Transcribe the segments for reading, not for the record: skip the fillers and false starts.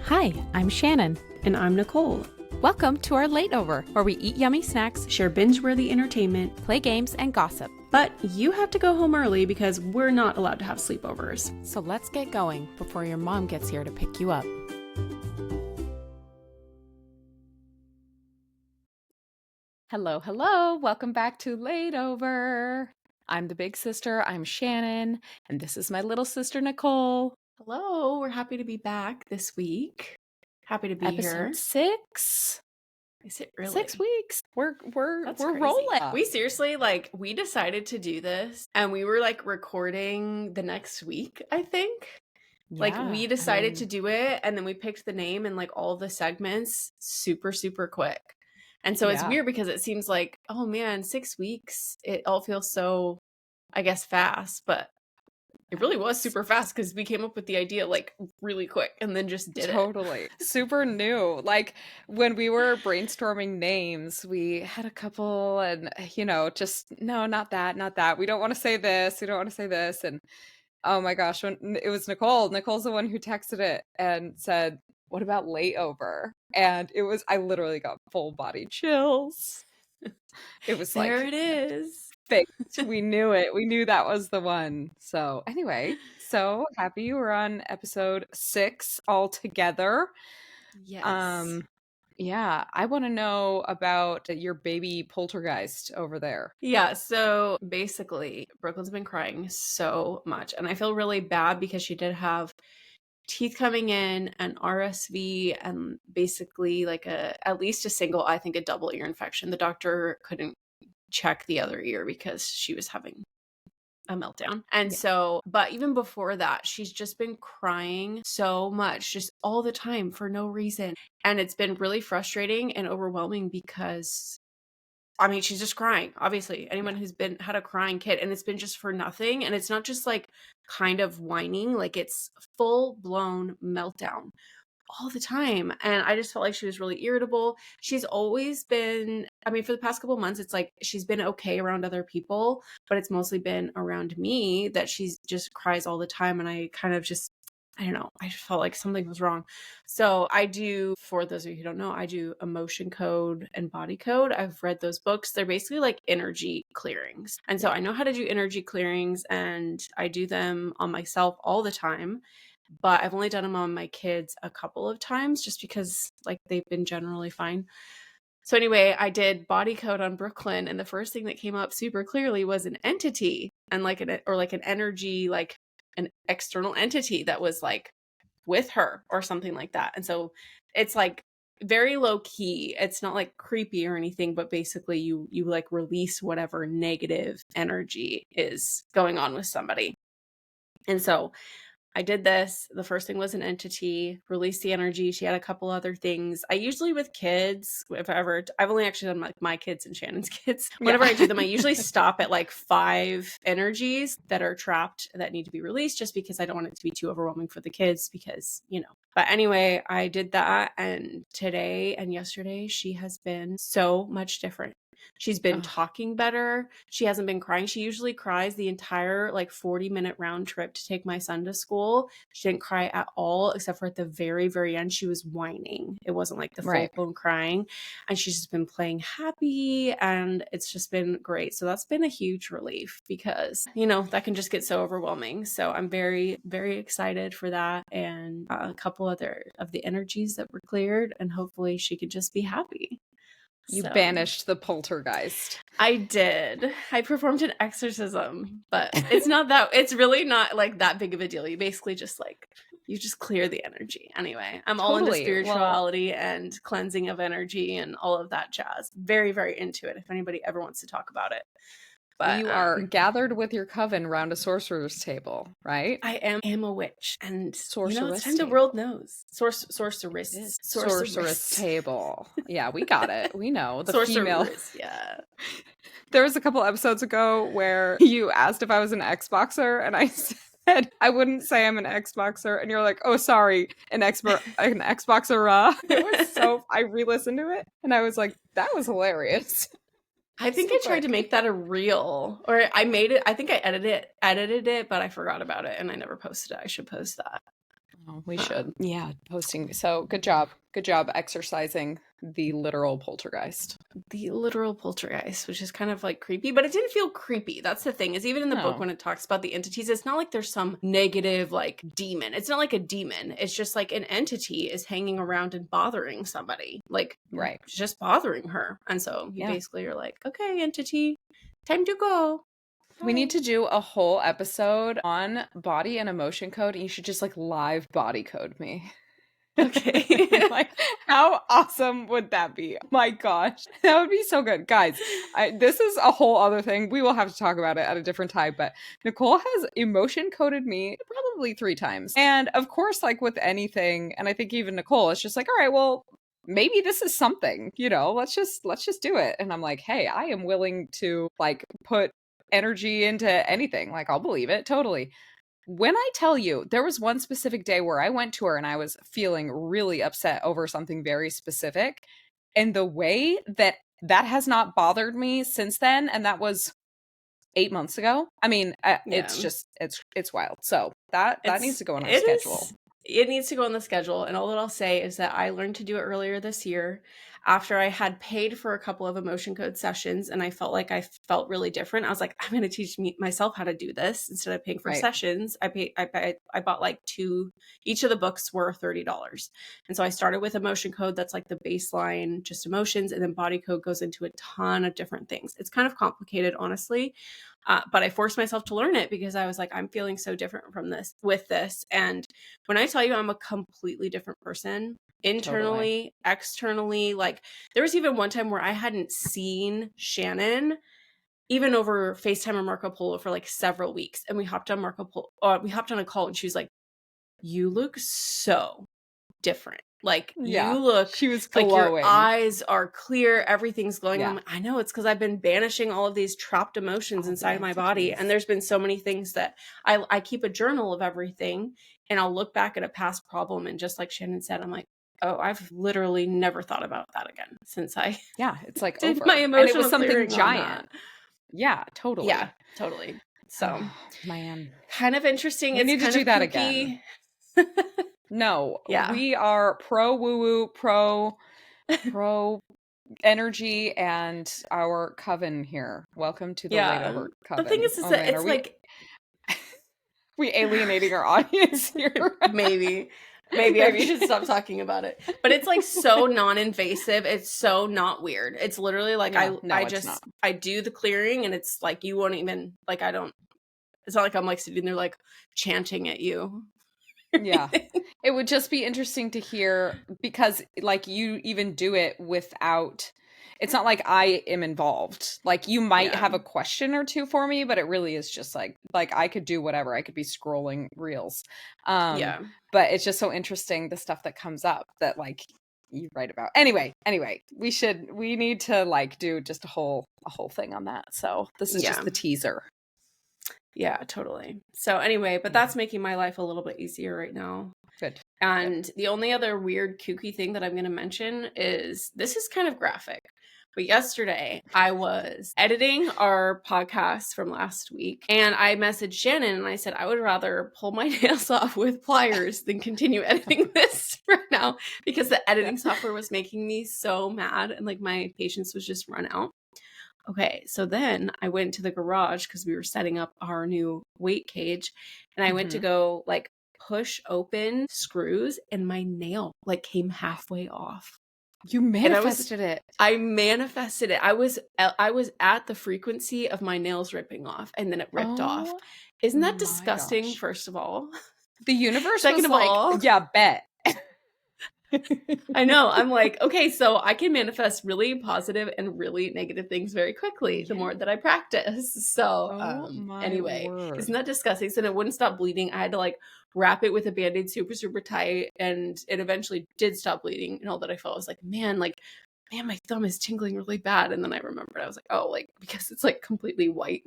Hi, I'm Shannon. And I'm Nicole. Welcome to our Late Over, where we eat yummy snacks, Share binge-worthy entertainment, play games, and gossip. but you have to go home early because we're not allowed to have sleepovers. So let's get going before your mom gets here to pick you up. Hello, hello. Welcome back to Late Over. I'm the big sister. I'm Shannon. And this is my little sister, Nicole. Hello, we're happy to be back this week. Happy to be here. Episode 6. Is it really? 6 weeks. We're That's we're crazy. rolling. We seriously, we decided to do this and we were recording the next week, I think. We decided to do it and then we picked the name and all the segments super, super quick. And so it's weird because it seems like, oh man, 6 weeks, it all feels so, I guess, fast, but it really was super fast because we came up with the idea really quick and then just did it. Totally. Super new. When we were brainstorming names, we had a couple and, just, no, not that, not that. We don't want to say this. We don't want to say this. And oh my gosh, when it was Nicole. Nicole's the one who texted it and said, what about Late Over? And I literally got full body chills. It was There it is. Fixed. We knew it. We knew that was the one. So anyway, so happy we're on episode 6 all together. Yes. Yeah, I want to know about your baby poltergeist over there. Yeah, so basically, Brooklyn's been crying so much, and I feel really bad because she did have teeth coming in and RSV and basically at least a single, I think a double ear infection. The doctor couldn't check the other ear because she was having a meltdown. And so, but even before that, she's just been crying so much, just all the time for no reason. And it's been really frustrating and overwhelming because she's just crying. Obviously, anyone who's had a crying kid, and it's been just for nothing. And it's not just kind of whining, it's full blown meltdown all the time. And I just felt like she was really irritable. She's always been, for the past couple of months, it's she's been okay around other people, but it's mostly been around me that she's just cries all the time. And I kind of just, I don't know, I just felt like something was wrong. So I do, for those of you who don't know, I do emotion code and body code. I've read those books. They're basically energy clearings. And so I know how to do energy clearings and I do them on myself all the time. But I've only done them on my kids a couple of times just because they've been generally fine. So anyway, I did body code on Brooklyn, and the first thing that came up super clearly was an entity and an energy, an external entity that was with her or something like that. And so it's very low key. It's not creepy or anything, but basically you release whatever negative energy is going on with somebody. And so I did this. The first thing was an entity, release the energy. She had a couple other things. I usually with kids, I've only actually done my kids and Shannon's kids. Whenever I do them, I usually stop at 5 energies that are trapped that need to be released just because I don't want it to be too overwhelming for the kids because, But anyway, I did that. And today and yesterday, she has been so much different. She's been talking better. She hasn't been crying. She usually cries the entire 40-minute round trip to take my son to school. She didn't cry at all, except for at the very, very end. She was whining. It wasn't the full-blown crying. And she's just been playing happy and it's just been great. So that's been a huge relief because, that can just get so overwhelming. So I'm very, very excited for that. And a couple other of the energies that were cleared and hopefully she could just be happy. You banished the poltergeist. I did. I performed an exorcism, but it's really not that big of a deal. You basically just you just clear the energy. Anyway, I'm all into spirituality and cleansing of energy and all of that jazz. Very, very into it if anybody ever wants to talk about it. But you are gathered with your coven round a sorcerer's table, right? I am a witch, and sorceress. It's time the world knows. Sorceress table. Yeah, we got it. We know the sorceress. Female. Yeah. There was a couple episodes ago where you asked if I was an Xboxer, and I said I wouldn't say I'm an Xboxer, and you're like, "Oh, sorry, an Xboxer." It was so. I re-listened to it, and I was like, "That was hilarious." I think I tried to make that a reel, or I made it. I think I edited it, but I forgot about it and I never posted it. I should post that. Oh, we should. Yeah, Hosting. So good job. Good job exercising the literal poltergeist. the literal poltergeist, which is kind of like creepy, but it didn't feel creepy. That's the thing, is even in the book No. when it talks about the entities, it's not like there's some negative like demon. It's not like a demon. It's just like an entity is hanging around and bothering somebody, like Right. just bothering her. And so you Yeah. basically are like, okay, entity, time to go. We need Bye. to do a whole episode on body and emotion code, and you should just like live body code me. Okay. Like, how awesome would that be? Oh my gosh, that would be so good. Guys, this is a whole other thing. We will have to talk about it at a different time, but Nicole has emotion coded me probably 3 times. And of course, like with anything, and I think even Nicole, it's just like, all right, well, maybe this is something, let's just do it. And I'm like, hey, I am willing to like put energy into anything. Like, I'll believe it totally. When I tell you, there was one specific day where I went to her and I was feeling really upset over something very specific. And the way that that has not bothered me since then, and that was 8 months ago. I mean, Yeah. it's just it's wild. So that needs to go on our It schedule. is it needs to go on the schedule. And all that I'll say is that I learned to do it earlier this year after I had paid for a couple of emotion code sessions and I felt like I felt really different. I was like, I'm going to teach myself how to do this instead of paying for Right. sessions. I bought like two, each of the books were $30. And so I started with emotion code. That's like the baseline, just emotions. And then body code goes into a ton of different things. It's kind of complicated, honestly. But I forced myself to learn it because I was like, I'm feeling so different from this with this. And when I tell you I'm a completely different person, internally, externally, like there was even one time where I hadn't seen Shannon even over FaceTime or Marco Polo for like several weeks. And we hopped on we hopped on a call and she was like, you look so different. Like you Yeah. look She was like your glowing. eyes are clear, everything's glowing. Yeah. I'm like, I know it's because I've been banishing all of these trapped emotions All the inside of my body. entities. And there's been so many things that I keep a journal of everything and I'll look back at a past problem. And just like Shannon said, I'm like, oh, I've literally never thought about that again since I Yeah, it's like did my over. And it was emotional something clearing on that. giant. Yeah, Yeah, totally. totally. So Oh, man. kind of interesting. We It's need to kind do of that again. kooky. No, Yeah. we are pro woo woo, pro energy and our coven here. Welcome to the Yeah. layover The thing coven. is Oh that man, are it's we like we alienating our audience here? maybe I Maybe. should stop talking about it. But it's like so non-invasive. It's so not weird. It's literally like Yeah, no, I it's not. just I do the clearing and it's like you won't even like I don't it's not like I'm like sitting there like chanting at you. Yeah. It would just be interesting to hear because like you even do it without it's not like I am involved. Like you might Yeah. have a question or two for me, but it really is just like I could do whatever. I could be scrolling reels. Yeah. But it's just so interesting the stuff that comes up that like you write about. Anyway, we need to like do just a whole thing on that. So this is just Yeah. the teaser. Yeah, totally. So anyway, but Yeah. that's making my life a little bit easier right now. Good. And the only other weird kooky thing that I'm going to mention is this is kind of graphic. But yesterday I was editing our podcast from last week and I messaged Shannon and I said, I would rather pull my nails off with pliers than continue editing this right now because the editing software was making me so mad and like my patience was just run out. Okay, so then I went to the garage because we were setting up our new weight cage and I went to Mhm. go like push open screws and my nail like came halfway off. You And manifested it. I manifested it. I was at the frequency of my nails ripping off and then it ripped off. Oh Isn't that my disgusting, gosh. first of all? The universe Second was of like, all, yeah, bet. I know. I'm like, okay, so I can manifest really positive and really negative things very quickly the more Yeah. that I practice. So, Oh my anyway, isn't word. that disgusting? So it wouldn't stop bleeding. I had to like wrap it with a band-aid super, super tight, and it eventually did stop bleeding. And all that I felt was like, man, my thumb is tingling really bad. And then I remembered, I was like, oh, like because it's like completely white.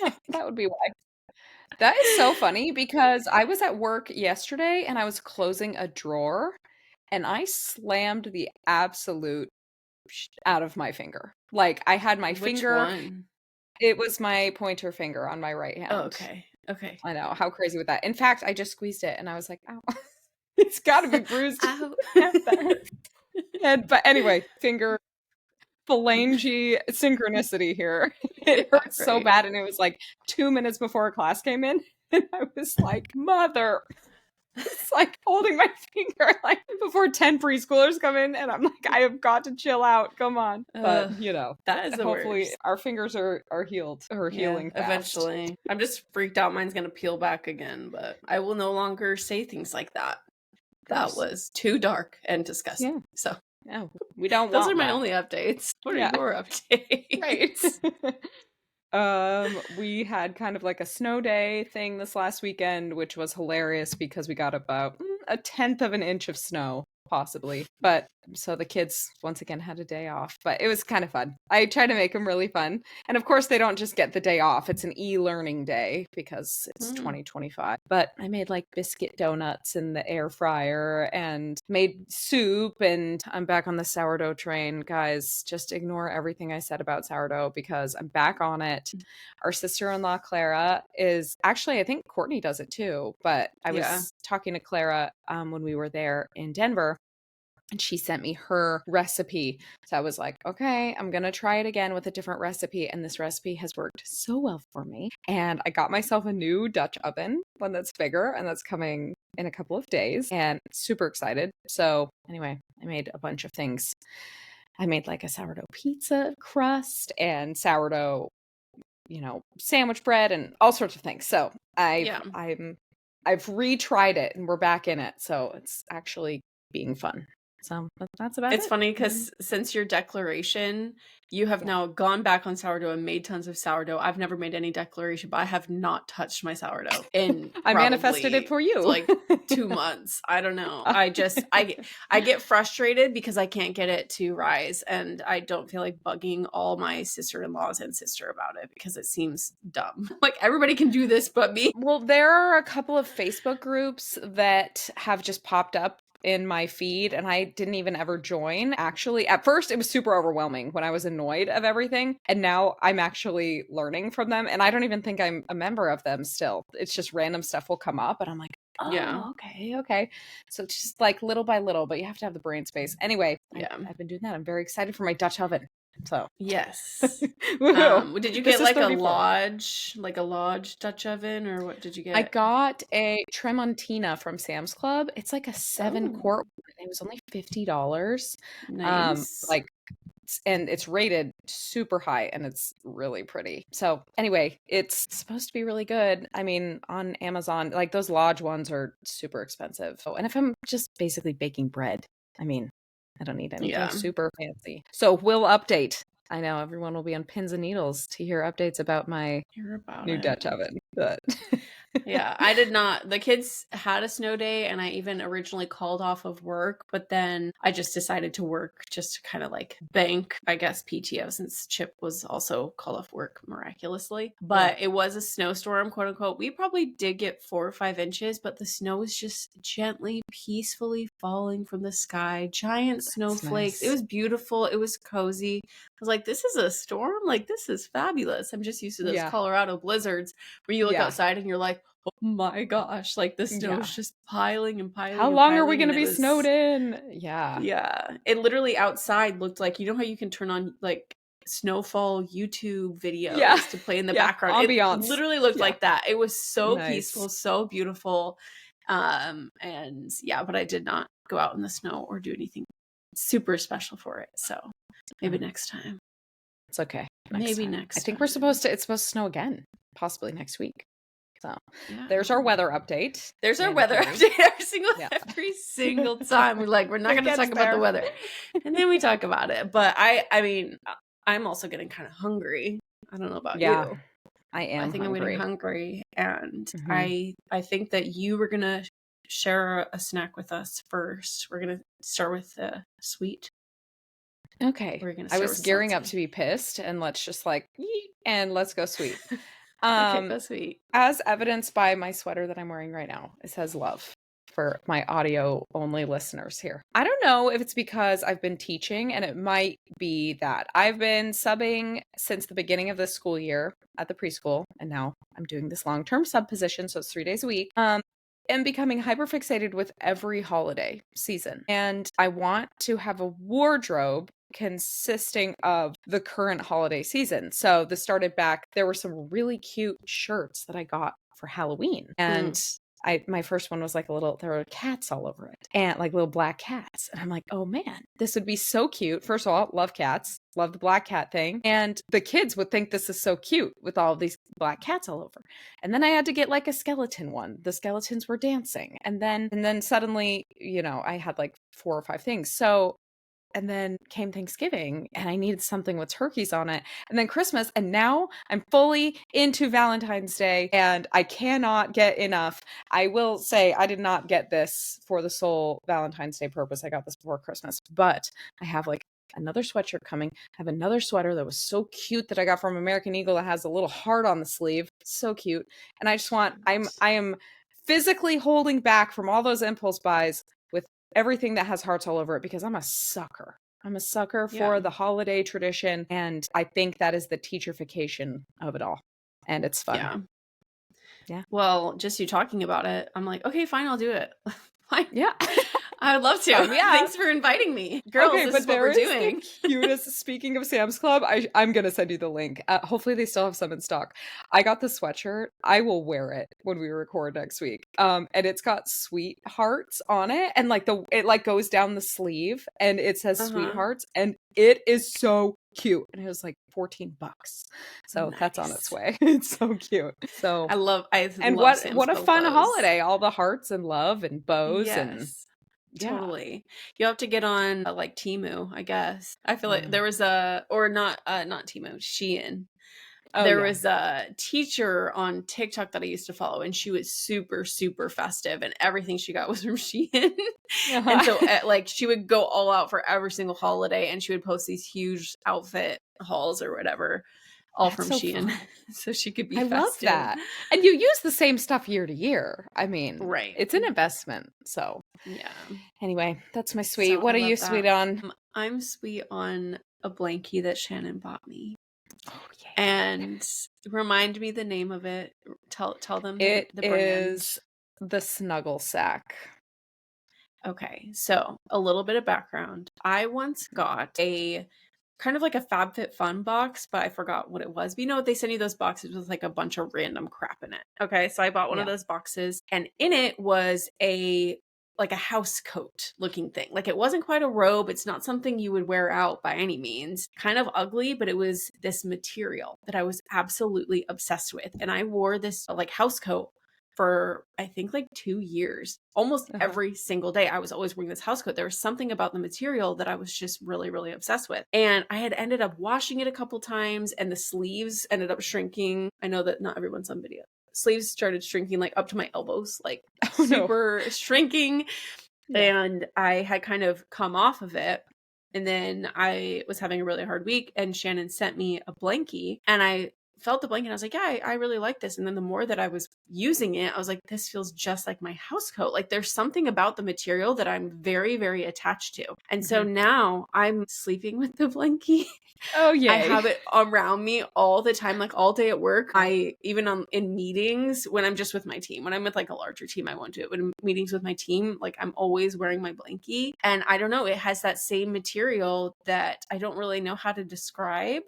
Yeah, that would be why. That is so funny because I was at work yesterday and I was closing a drawer and I slammed the absolute out of my finger. Like I had my Which finger, one? it was my pointer finger on my right Oh, hand. okay. Okay. I know, how crazy with that. In fact, I just squeezed it and I was like, ow. It's got to be bruised Ow. at the head. But anyway, finger phalange synchronicity here. It Yeah, hurts so right. bad, and it was like 2 minutes before class came in, and I was like, "Mother!" It's like holding my finger like before 10 preschoolers come in, and I'm like, I have got to chill out. Come on. But That is the hopefully worst. our fingers are healed or Yeah, healing fast. eventually. I'm just freaked out mine's gonna peel back again, but I will no longer say things like that. Of That course. was too dark and disgusting. Yeah. So No, we don't those are want my that. only updates. What are Yeah. your Right. updates? We had kind of like a snow day thing this last weekend, which was hilarious because we got about a tenth of an inch of snow, possibly. But so the kids once again had a day off, but it was kind of fun. I try to make them really fun. And of course, they don't just get the day off, it's an e-learning day because it's 2025. But I made like biscuit donuts in the air fryer and made soup, and I'm back on the sourdough train. Guys, just ignore everything I said about sourdough because I'm back on it. Our sister-in-law Clara is actually, I think Courtney does it too, but I Yeah. was talking to Clara when we were there in Denver, and she sent me her recipe. So I was like, okay, I'm going to try it again with a different recipe. And this recipe has worked so well for me. And I got myself a new Dutch oven, one that's bigger, and that's coming in a couple of days. And super excited. So anyway, I made a bunch of things. I made like a sourdough pizza crust and sourdough, sandwich bread and all sorts of things. So I've retried it and we're back in it. So it's actually being fun. So that's about It's it. funny because since your declaration, you have now gone back on sourdough and made tons of sourdough. I've never made any declaration, but I have not touched my sourdough in I manifested it probably for you. like 2 months. I don't know. I get frustrated because I can't get it to rise, and I don't feel like bugging all my sister-in-laws and sister about it because it seems dumb. Like everybody can do this but me. Well, there are a couple of Facebook groups that have just popped up in my feed, and I didn't even ever join. Actually, at first it was super overwhelming when I was annoyed of everything, and now I'm actually learning from them, and I don't even think I'm a member of them still. It's just random stuff will come up and I'm like, Yeah. oh, okay. So it's just like little by little, but you have to have the brain space. Anyway, Yeah. I've been doing that. I'm very excited for my Dutch oven. So Yes. woohoo. Did you This get is like a 34. lodge Dutch oven, or what did you I get? got a Tremontina from Sam's Club. It's like a 7 quart Oh, one. It was only $50. nice. Like, and it's rated super high and it's really pretty. So anyway, it's supposed to be really good. I mean, on Amazon, like those Lodge ones are super expensive. Oh, and if I'm just basically baking bread, I mean, I don't need anything Yeah. super fancy. So we'll update. I know everyone will be on pins and needles to hear updates about my Hear about new it. Dutch oven. But Yeah, I did not. The kids had a snow day, and I even originally called off of work, but then I just decided to work just to kind of like bank, I guess, PTO since Chip was also called off work miraculously. But it was a snowstorm, quote unquote. We probably did get 4 or 5 inches, but the snow was just gently, peacefully falling from the sky, giant snowflakes. It nice. was beautiful. It was cozy. I was like, this is a storm? Like, this is fabulous. I'm just used to those Yeah. Colorado blizzards where you look Yeah. outside and you're like, oh my gosh, like the snow Yeah. is just piling and How piling and long are we piling. going And to it be snowed was, in? Yeah. yeah, it literally outside looked like, you know how you can turn on like snowfall YouTube Yeah. videos to play in the Yeah. background? It Ambiance. literally looked Yeah. like that. It was so Nice. peaceful, so beautiful. And yeah, but I did not go out in the snow or do anything super special for it. So maybe next time. It's okay. Maybe Time. I next think time. it's supposed to snow again, possibly next week. So Yeah. there's our weather update. There's our weather Mandatory. update Yeah. every single time. We're not going to Get us talk about the there. weather. And then we talk about it. But I mean, I'm also getting kind of hungry. I don't know about Yeah, you. I I am think I'm getting hungry. hungry, and Mhm. I think that you were going to share a snack with us first. We're going to start with sweet. Okay. Or we're going to I start was with gearing up salty. to be pissed, and let's just like yeet, and let's go sweet. Okay, Um go sweet. as evidenced by my sweater that I'm wearing right now, it says love for my audio only listeners here. I don't know if it's because I've been teaching, and it might be that I've been subbing since the beginning of this school year at the preschool, and now I'm doing this long-term sub position, so it's 3 days a week. am becoming hyperfixated with every holiday season. And I want to have a wardrobe consisting of the current holiday season. So this started back, there were some really cute shirts that I got for Halloween. And Mm. my first one was like there were cats all over it and like little black cats. And I'm like, oh man, this would be so cute. First of all, love cats, love the black cat thing. And the kids would think this is so cute with all of these black cats all over. And then I had to get like a skeleton one. The skeletons were dancing. And then suddenly, I had like 4 or 5 things. So and then came Thanksgiving and I needed something with turkeys on it. And then Christmas. And now I'm fully into Valentine's Day and I cannot get enough. I will say I did not get this for the sole Valentine's Day purpose. I got this before Christmas, but I have like another sweatshirt coming. I have another sweater that was so cute that I got from American Eagle that has a little heart on the sleeve. So cute. And I just I am physically holding back from all those impulse buys with everything that has hearts all over it because I'm a sucker. I'm a sucker Yeah. for the holiday tradition, and I think that is the teacherification of it all. And it's fun. Yeah. Yeah. Well, just you talking about it, I'm like, okay, fine, I'll do it. Fine. Yeah. I would love to. Yeah. Thanks for inviting me. Girls, Okay, this but is what there we're is doing. the cutest. Speaking of Sam's Club, I'm gonna send you the link. Hopefully they still have some in stock. I got the sweatshirt. I will wear it when we record next week. And it's got sweethearts on it, and like it like goes down the sleeve, and it says sweethearts, and it is so cute. And it was like $14, so that's on its Nice. way. It's so cute. So I love and Sam's what a Club fun clothes. holiday! All the hearts and love and bows and Yes. yeah. Totally. You have to get on like Temu, I guess. I feel like Mm. there was not Temu, Shein. Oh There yeah. was a teacher on TikTok that I used to follow, and she was super, super festive, and everything she got was from Shein. And so, like, she would go all out for every single holiday, and she would post these huge outfit hauls or whatever, all That's from so Shein, fun. so she could be I love festive. that. And you use the same stuff year to year. I mean, Right. it's an investment. So, Yeah. anyway, that's my sweet. So What I are you love sweet that. on? I'm sweet on a blankie that Shannon bought me. Oh, yay. And remind me the name of it. Tell them It the brand. is the Snuggle Sack. Okay, so a little bit of background. I once got a kind of like a FabFitFun box, but I forgot what it was. But you know what? They send you those boxes with like a bunch of random crap in it. Okay, so I bought one of Yeah. those boxes, and in it was a like a house coat looking thing. Like it wasn't quite a robe. It's not something you would wear out by any means. Kind of ugly, but it was this material that I was absolutely obsessed with. And I wore this like house coat for I think like 2 years. Almost every single day I was always wearing this house coat. There was something about the material that I was just really, really obsessed with. And I had ended up washing it a couple times and the sleeves ended up shrinking. I know that not everyone's on video. Sleeves started shrinking like up to my elbows, like Oh no. super shrinking. Yeah. And I had kind of come off of it. And then I was having a really hard week and Shannon sent me a blankie and I felt the blanket and I was like, yeah, I really like this. And then the more that I was using it, I was like, this feels just like my house coat. Like there's something about the material that I'm very, very attached to. And so now I'm sleeping with the blankie. Oh yay. I have it around me all the time, like all day at work. I even in meetings when I'm just with my team, when I'm with like a larger team, I won't do it. When I'm meetings with my team, like I'm always wearing my blankie. And I don't know, it has that same material that I don't really know how to describe.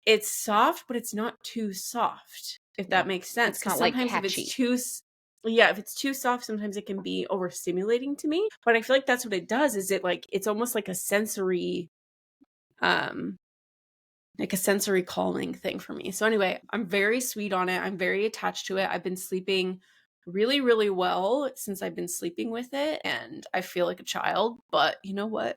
It's soft, but it's not too soft, if that makes sense. It's Because not like sometimes catchy. if it's too soft, sometimes it can be overstimulating to me. But I feel like that's what it does. Is it like it's almost like a sensory, like a sensory calming thing for me. So anyway, I'm very sweet on it. I'm very attached to it. I've been sleeping really, really well since I've been sleeping with it, and I feel like a child. But you know what?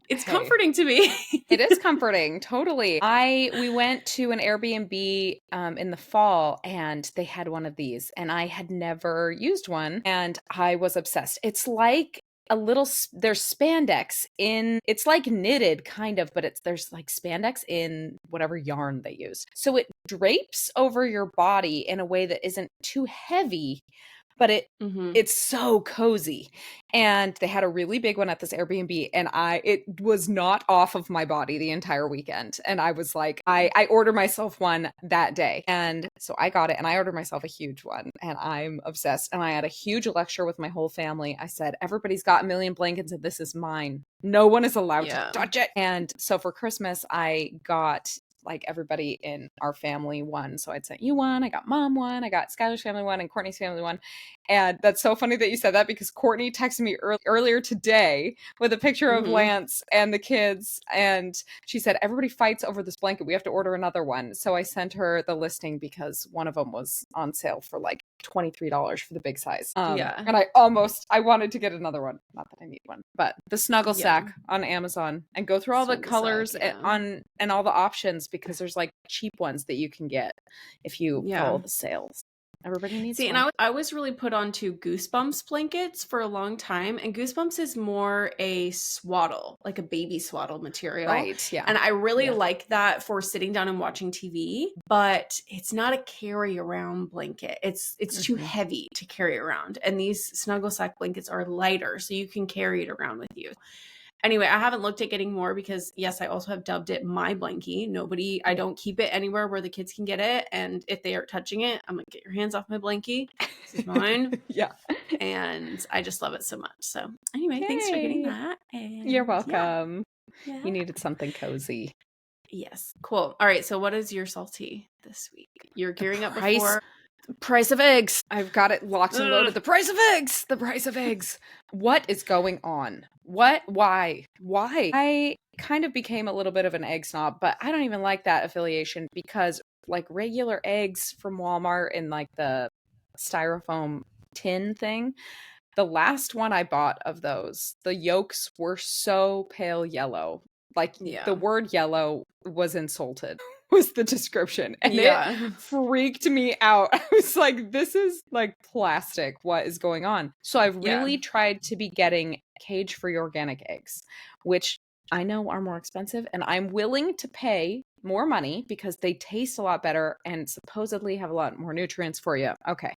It's comforting to me. It is comforting, totally. We went to an Airbnb in the fall and they had one of these and I had never used one and I was obsessed. It's like there's spandex in it's like knitted kind of, but there's like spandex in whatever yarn they use. So it drapes over your body in a way that isn't too heavy, but Mhm. it's so cozy. And they had a really big one at this Airbnb, and it was not off of my body the entire weekend. And I was like, I ordered myself one that day. And so I got it, and I ordered myself a huge one, and I'm obsessed. And I had a huge lecture with my whole family. I said, everybody's got a million blankets, and this is mine. No one is allowed to Yeah. touch it. And so for Christmas, I got like everybody in our family one. So I'd sent you one, I got mom one, I got Skylar's family one, and Courtney's family one. And that's so funny that you said that, because Courtney texted me earlier today with a picture of Mhm. Lance and the kids. And she said, everybody fights over this blanket. We have to order another one. So I sent her the listing because one of them was on sale for like $23 for the big size. Yeah. And I wanted to get another one. Not that I need one, but the snuggle Yeah. sack on Amazon, and go through all the Snuggle colors sack, yeah. and all the options, because there's like cheap ones that you can get if you Yeah. follow the sales. Everybody needs See, one. and I was really put onto Goosebumps blankets for a long time, and Goosebumps is more a swaddle, like a baby swaddle material. Right, yeah. And I really Yeah. like that for sitting down and watching TV, but it's not a carry around blanket. It's too heavy to carry around. And these snuggle sack blankets are lighter, so you can carry it around with you. Anyway, I haven't looked at getting more because, yes, I also have dubbed it my blankie. I don't keep it anywhere where the kids can get it. And if they are touching it, I'm like, get your hands off my blankie. This is mine. Yeah. And I just love it so much. So anyway, thanks for getting Yay. that. And You're welcome. Yeah. You needed something cozy. Yes. Cool. All right. So what is your salty this week? You're gearing up before. Price of eggs. I've got it locked and loaded. Ugh. The price of eggs. The price of eggs. What is going on? What? Why? I kind of became a little bit of an egg snob, but I don't even like that affiliation, because like regular eggs from Walmart in like the styrofoam tin thing, the last one I bought of those, the yolks were so pale yellow. Like Yeah. the word yellow was insulted, was the description. And Yeah. it freaked me out. I was like, this is like plastic. What is going on? So I've Yeah. really tried to be getting cage-free organic eggs, which I know are more expensive, and I'm willing to pay more money because they taste a lot better and supposedly have a lot more nutrients for you. Okay.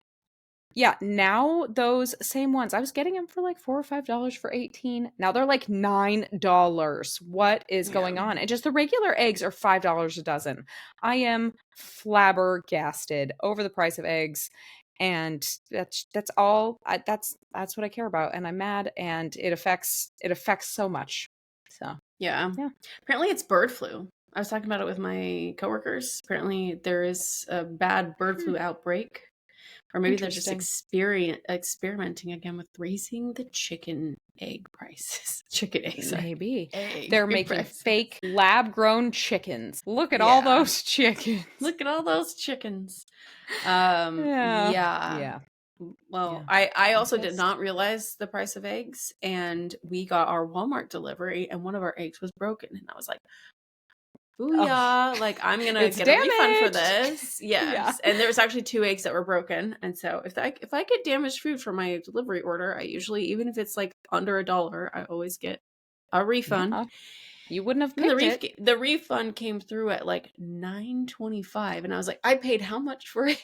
Yeah, now those same ones, I was getting them for like $4 or $5 for 18. Now they're like $9. What is going Yeah. on? And just the regular eggs are $5 a dozen. I am flabbergasted over the price of eggs, and that's all. That's what I care about, and I'm mad, and it affects so much. So Yeah. yeah. Apparently it's bird flu. I was talking about it with my coworkers. Apparently there is a bad bird flu outbreak. Or maybe they're just experimenting again with raising the chicken egg prices. Chicken eggs. Maybe. Egg They're making prices. fake lab-grown chickens. Look at all those chickens. Look at all those chickens. Yeah. Yeah. Well, Yeah. I also did Pissed. not realize the price of eggs, and we got our Walmart delivery, and one of our eggs was broken, and I was like, booyah, like I'm gonna It's get a refund for damaged. this. Yes. Yeah. And there was actually 2 eggs that were broken. And so if I get damaged food for my delivery order, I usually, even if it's like under $1, I always get a refund. Yeah. You wouldn't have And picked it. the refund came through at like $9.25, and I was like, I paid how much for it?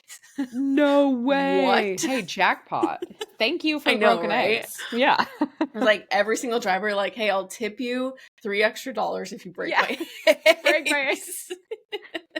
No way. What? Hey, jackpot. Thank you for I the know, broken right? eggs. Yeah. I was like, every single driver, like, hey, I'll tip you $3 extra if you break my Break my eggs.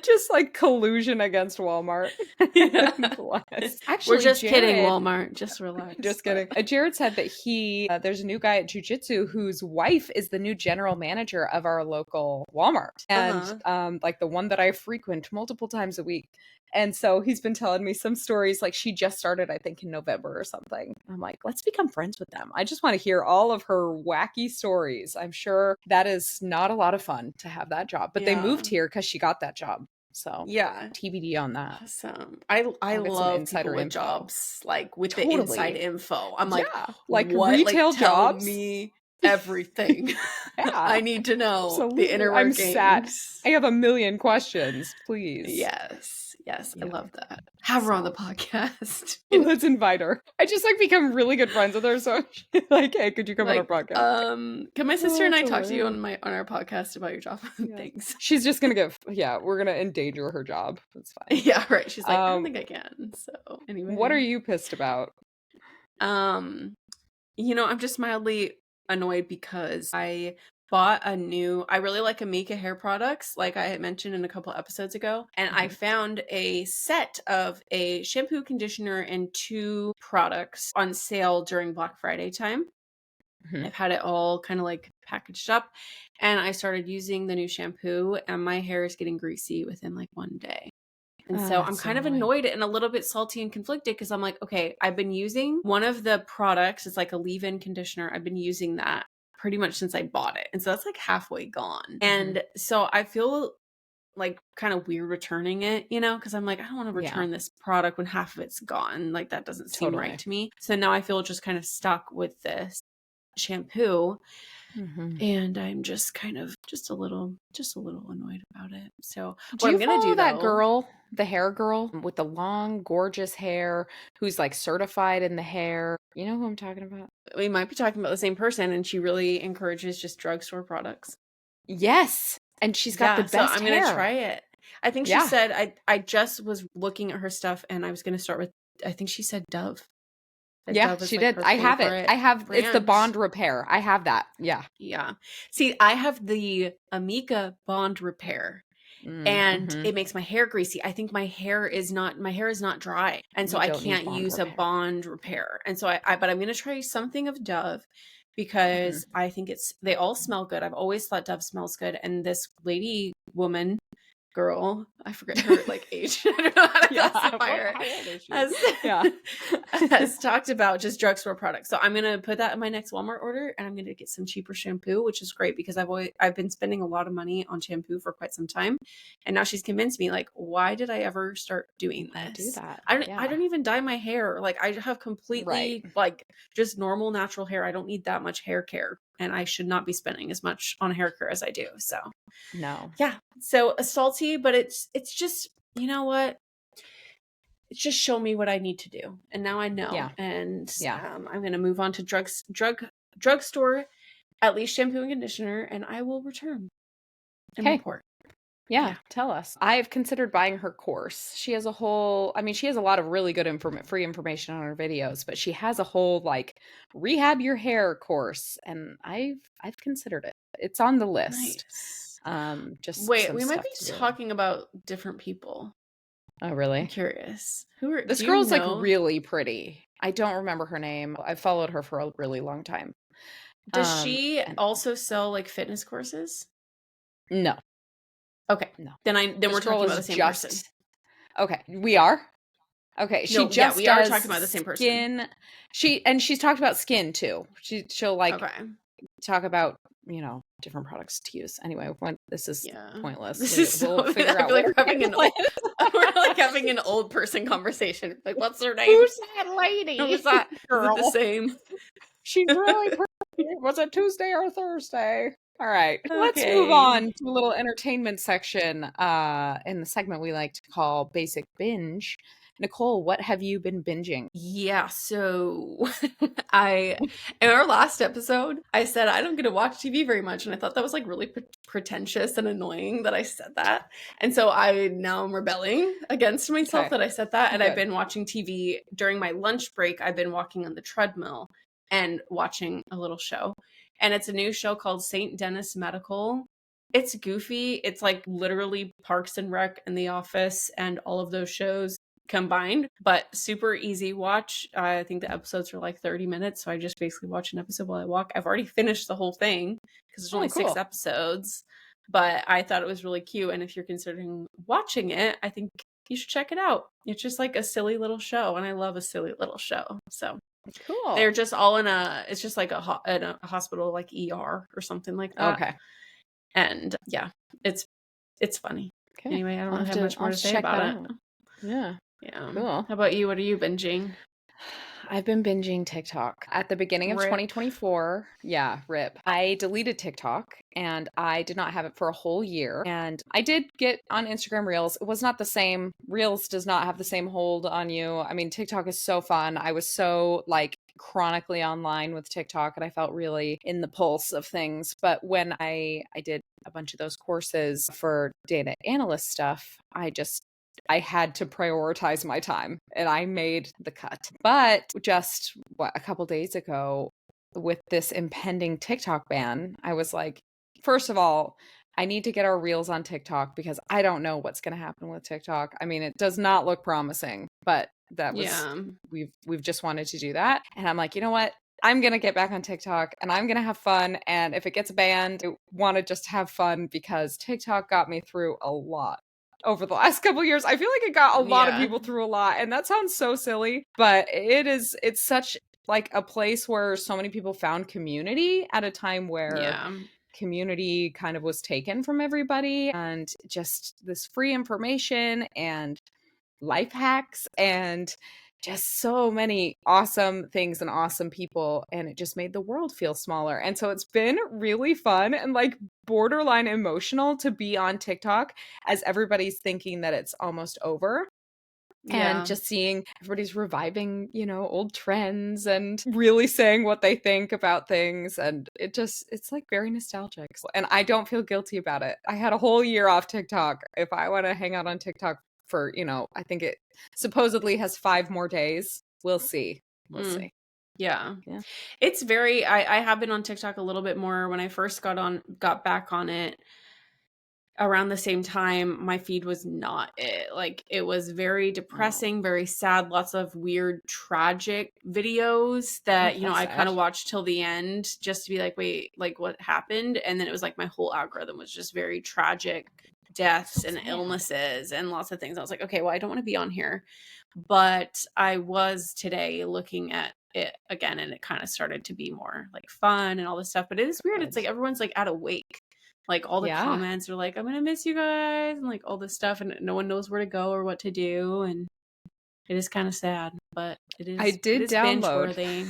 Just like collusion against Walmart. Yeah. Bless. Actually, We're just kidding, Jared, Walmart. Just relax. just kidding. Jared said that there's a new guy at jiu-jitsu whose wife is the new general manager of our local Walmart. And like the one that I frequent multiple times a week. And so he's been telling me some stories, like she just started, I think, in November or something. I'm like, let's become friends with them. I just want to hear all of her wacky stories. I'm sure that is not a lot of fun to have that job, but they moved here because she got that job. So yeah, TBD on that. Awesome. I love people with jobs, like with the inside info. I'm like, like what? retail like, tell jobs. me everything. I need to know Absolutely. the inner I'm workings. sad. I have a million questions, please. Yes. Yeah. I love that. Have her on the podcast. Let's invite her. I just like become really good friends with her. So like, hey, could you come on our podcast? Can my sister and I talk to you on our podcast about your job? Thanks. She's just gonna we're gonna endanger her job. That's fine. Yeah, right. She's like, I don't think I can. So anyway. What are you pissed about? I'm just mildly annoyed because I bought I really like Amika hair products, like I had mentioned in a couple episodes ago, and I Mhm. found a set of a shampoo, conditioner, and 2 products on sale during Black Friday time. Mhm. I've had it all kind of like packaged up, and I started using the new shampoo, and my hair is getting greasy within like 1 day. And Oh, so I'm that's so kind of annoying. annoyed and a little bit salty and conflicted because I'm like, okay, I've been using one of the products. It's like a leave-in conditioner. I've been using that pretty much since I bought it. And so that's like halfway gone. Mhm. And so I feel like kind of weird returning it, because I'm like, I don't want to Yeah, return this product when half of it's gone. Like that doesn't seem right totally. to me. So now I feel just kind of stuck with this shampoo, Mhm. and I'm just kind of just a little annoyed about it. So Do what you I'm gonna follow do that though, girl, the hair girl with the long, gorgeous hair who's like certified in the hair? You know who I'm talking about? we might be talking about the same person, and she really encourages just drugstore products. Yes. And she's got the Yeah, so best I'm gonna try hair. it. I think she Yeah. said I just was looking at her stuff, and I was gonna start with, I think she said Dove. That Yeah, Dove is she like did. her I have it. I favorite have it's the brand. Bond Repair. I have that. Yeah. Yeah. See, I have the Amika Bond Repair, and Mhm. it makes my hair greasy. I think my hair is not dry, and so You I don't need can't Bond use a Repair. Bond Repair. And so but I'm gonna try something of Dove Mhm. because I think they all smell good. I've always thought Dove smells good, and this woman, girl, I forget her like age. I don't know how to Yeah. classify What her. how old is she? Has Yeah. has talked about just drugstore products. So I'm gonna put that in my next Walmart order, and I'm gonna get some cheaper shampoo, which is great because I've been spending a lot of money on shampoo for quite some time, and now she's convinced me, like, why did I ever start doing I do this? that. I Yeah. don't even dye my hair. Like I have Right. completely like just normal natural hair. I don't need that much hair care, and I should not be spending as much on hair care as I do. So No. yeah, so salty, but it's just, you know what? It's just show me what I need to do, and now I know. Yeah. And Yeah. I'm going to move on to drugstore, at least shampoo and conditioner, and I will return and Okay. report. Yeah, Yeah, tell us. I've considered buying her course. She has a whole, I mean, she has a lot of really good free information on her videos, but she has a whole like rehab your hair course, and I've considered it. It's on the list. nice. Just Wait, some we might stuff be to do. talking about different people. Oh, I'm really? curious. This Do you girl's like know? really pretty. I don't remember her name. I've followed her for a really long time. Does she And also sell like fitness courses? no, Okay, no. then This we're girl talking about is the same person. just okay. We are. Okay, she No, yeah, just we are does talking about the same person. skin. She's talked about skin too. She'll like Okay. talk about, different products to use. Anyway, when this is Yeah. pointless. This is so We'll figure I out feel what like we're we're gonna having an plan. old we're like having an old person conversation. Like, what's her name? Who's that Who's lady? that? Is it the Girl. same? She's really pretty. Was it Tuesday or Thursday? All right. Let's move Okay. on to a little entertainment section in the segment we like to call Basic Binge. Nicole, what have you been binging? Yeah, so I in our last episode, I said I don't get to watch TV very much, and I thought that was like really pretentious and annoying that I said that. And so I now am rebelling against myself Okay, that I said that, and I've good. been watching TV during my lunch break. I've been walking on the treadmill and watching a little show. And it's a new show called St. Denis Medical. It's goofy. It's like literally Parks and Rec and The Office and all of those shows combined, but super easy watch. I think the episodes are like 30 minutes, so I just basically watch an episode while I walk. I've already finished the whole thing because there's only Oh, six cool. episodes, but I thought it was really cute. And if you're considering watching it, I think you should check it out. It's just like a silly little show, and I love a silly little show. So they're Cool. just all it's just like in a hospital, like ER or something like that. Okay. And yeah, it's it's funny. Okay. Anyway, I don't really have much I'll more have to to say check about that it. out. Yeah. Yeah. Cool. How about you? What are you binging? I've been binging TikTok. At the beginning of Rip. 2024, yeah, rip. I deleted TikTok and I did not have it for a whole year. And I did get on Instagram Reels. It was not the same. Reels does not have the same hold on you. I mean, TikTok is so fun. I was so like chronically online with TikTok and I felt really in the pulse of things. But when I did a bunch of those courses for data analyst stuff, I had to prioritize my time and I made the cut. But just a couple days ago with this impending TikTok ban, I was like, first of all, I need to get our reels on TikTok because I don't know what's going to happen with TikTok. I mean, it does not look promising, but that was Yeah. we've just wanted to do that. And I'm like, you know what? I'm going to get back on TikTok and I'm going to have fun. And if it gets banned, I want to just have fun because TikTok got me through a lot over the last couple of years. I feel like it got a lot of Yeah. people through a lot. And that sounds so silly, but it's such like a place where so many people found community at a time where Yeah. community kind of was taken from everybody, and just this free information and life hacks and just so many awesome things and awesome people, and it just made the world feel smaller. And so it's been really fun and like borderline emotional to be on TikTok as everybody's thinking that it's almost over, and Yeah. just seeing everybody's reviving, old trends and really saying what they think about things. And it's like very nostalgic. And I don't feel guilty about it. I had a whole year off TikTok. If I want to hang out on TikTok for, I think it supposedly has 5 more days. We'll see. We'll Mm. see. Yeah. Yeah. It's very I have been on TikTok a little bit more. When I first got back on it around the same time, my feed was not it. Like, it was very Oh, depressing, very sad, lots of weird, tragic videos that, that's I kind sad. of watched till the end just to be like, wait, like what happened? And then it was like my whole algorithm was just very tragic So deaths and sad. illnesses and lots of things. I was like, okay, well, I don't want to be on here. But I was today looking at it again, and it kind of started to be more like fun and all this stuff. But it is weird. It's Good. like everyone's like at a wake. Like, all the Yeah. comments are like, I'm gonna miss you guys, and like all this stuff, and no one knows where to go or what to do, and it is kind of sad, but I it did is binge download. worthy.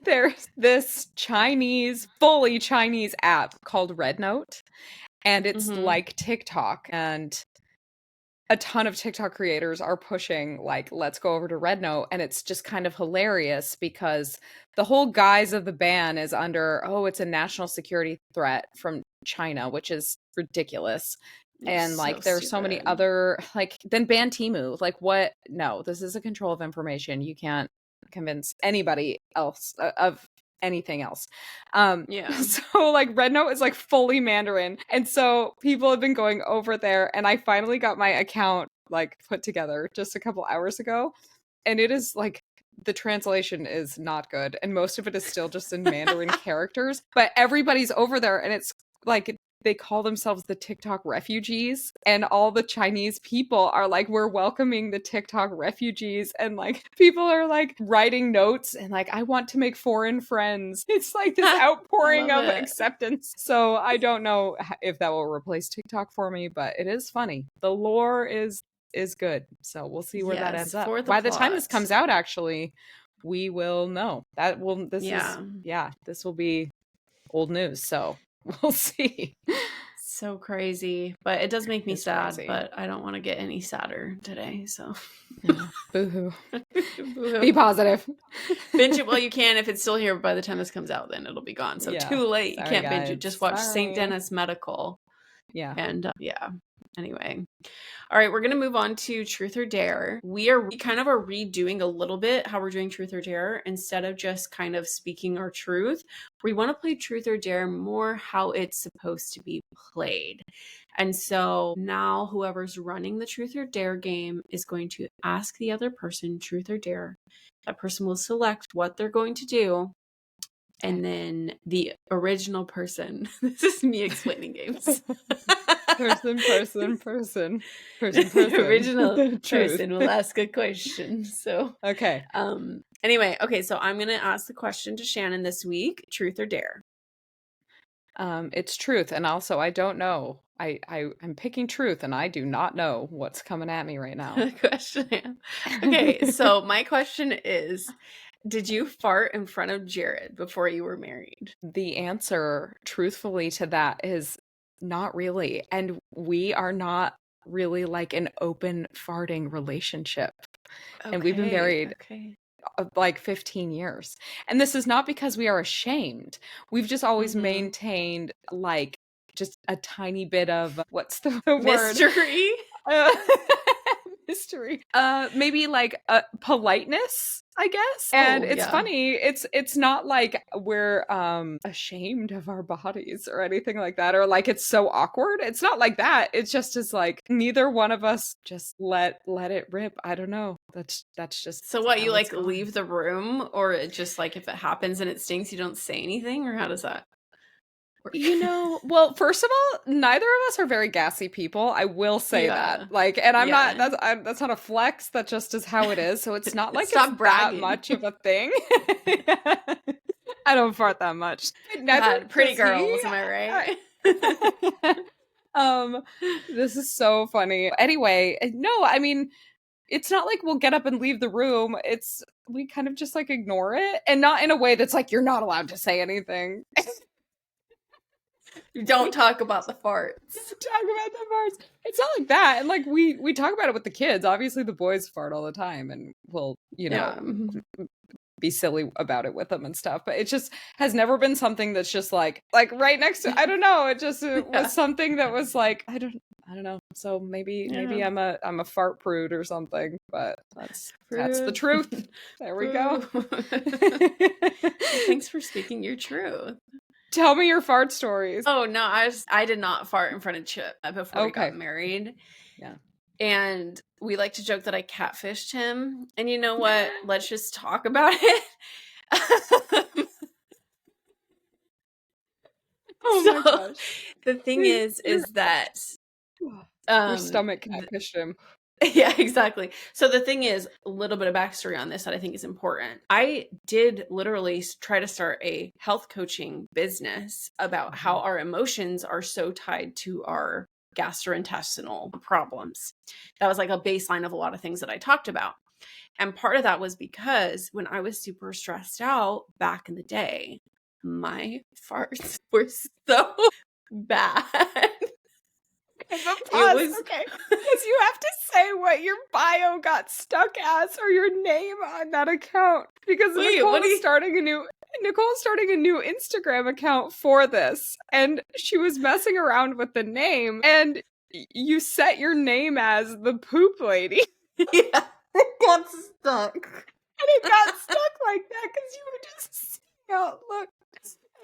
There's this fully Chinese app called Red Note, and it's Mm-hmm. like TikTok. And a ton of TikTok creators are pushing, like, let's go over to Red Note. And it's just kind of hilarious because the whole guise of the ban is under, oh, it's a national security threat from China, which is ridiculous. It's And so like there's so many stupid. other, like, then ban Timu. Like, what? No, this is a control of information. You can't convince anybody else of anything else. Yeah. So like Red Note is like fully Mandarin. And so people have been going over there, and I finally got my account like put together just a couple hours ago. And it is like the translation is not good, and most of it is still just in Mandarin characters, but everybody's over there, and it's like they call themselves the TikTok refugees, and all the Chinese people are like, we're welcoming the TikTok refugees. And like people are like writing notes and like, I want to make foreign friends. It's like this I outpouring love of it. acceptance. So I don't know if that will replace TikTok for me, but it is funny. The lore is good. So we'll see where that Yes, ends up. for the By the time this plot. comes out, actually, we will know. Yeah. This will be old news. So we'll see. So crazy. But it does make me It's sad, crazy. but I don't want to get any sadder today, so. Yeah. Boo-hoo. Be Boo-hoo. positive. Binge it while you can. If it's still here by the time this comes out, then it'll be gone. So Yeah. too late. You Sorry, can't binge it. guys. Just watch St. Sorry. Denis Medical. Yeah. And yeah. Anyway. All right, we're going to move on to Truth or Dare. We kind of are redoing a little bit how we're doing Truth or Dare. Instead of just kind of speaking our truth, we want to play Truth or Dare more how it's supposed to be played. And so now whoever's running the Truth or Dare game is going to ask the other person Truth or Dare. That person will select what they're going to do. Okay. And then the original person, this is me explaining games. Person. The original Truth. person will ask a question. So, Okay. anyway, okay, so I'm going to ask the question to Shannon this week, truth or dare? It's truth, and also I don't know. I'm picking truth, and I do not know what's coming at me right now. Question. Okay, so my question is, did you fart in front of Jared before you were married? The answer, truthfully, to that is not really. And we are not really like an open farting relationship. And we've been Okay, married okay. like 15 years. And this is not because we are ashamed. We've just always Mm-hmm. maintained like just a tiny bit of what's the word? Mystery? Uh, history. Maybe like politeness, I guess. And Oh, it's yeah. funny. It's not like we're ashamed of our bodies or anything like that, or like it's so awkward. It's not like that. It's just as like neither one of us just let it rip. I don't know. That's just So what, you how it's like gone. leave the room, or it just like if it happens and it stinks, you don't say anything, or how does that work? Well, first of all, neither of us are very gassy people. I will say that. Yeah. Like, and Yeah. that's not a flex. That just is how it is. So it's not like it's Stop that bragging. much of a thing. I don't fart that much. Neither God, pretty does he. girls, am I I- this is so funny. Anyway, no, I mean, it's not like we'll get up and leave the room. It's we kind of just like ignore it, and not in a way that's like you're not allowed to say anything. right? Don't talk about the farts. Talk about the farts. It's not like that. And like we talk about it with the kids. Obviously the boys fart all the time and we'll, Yeah. be silly about it with them and stuff. But it just has never been something that's just like right next to I don't know. It just Yeah. was something that was like I don't know. So maybe Yeah. I'm a fart prude or something, but that's the Prude. truth. There we go. Thanks for speaking your truth. Tell me your fart stories. Oh no, I did not fart in front of Chip before we got married. Yeah. And we like to joke that I catfished him. And you know what? Let's just talk about it. Oh my gosh. The thing is that Your stomach catfished him. yeah, exactly. So the thing is, a little bit of backstory on this that I think is important. I did literally try to start a health coaching business about how our emotions are so tied to our gastrointestinal problems. That was like a baseline of a lot of things that I talked about. And part of that was because when I was super stressed out back in the day, my farts were so bad. But It pause, was okay, because you have to say what your bio got stuck as or your name on that account. Because Wait, Nicole's starting a new Instagram account for this, and she was messing around with the name, and you set your name as the poop lady. yeah, it got stuck. And it got stuck like that because you were just seeing how it looked.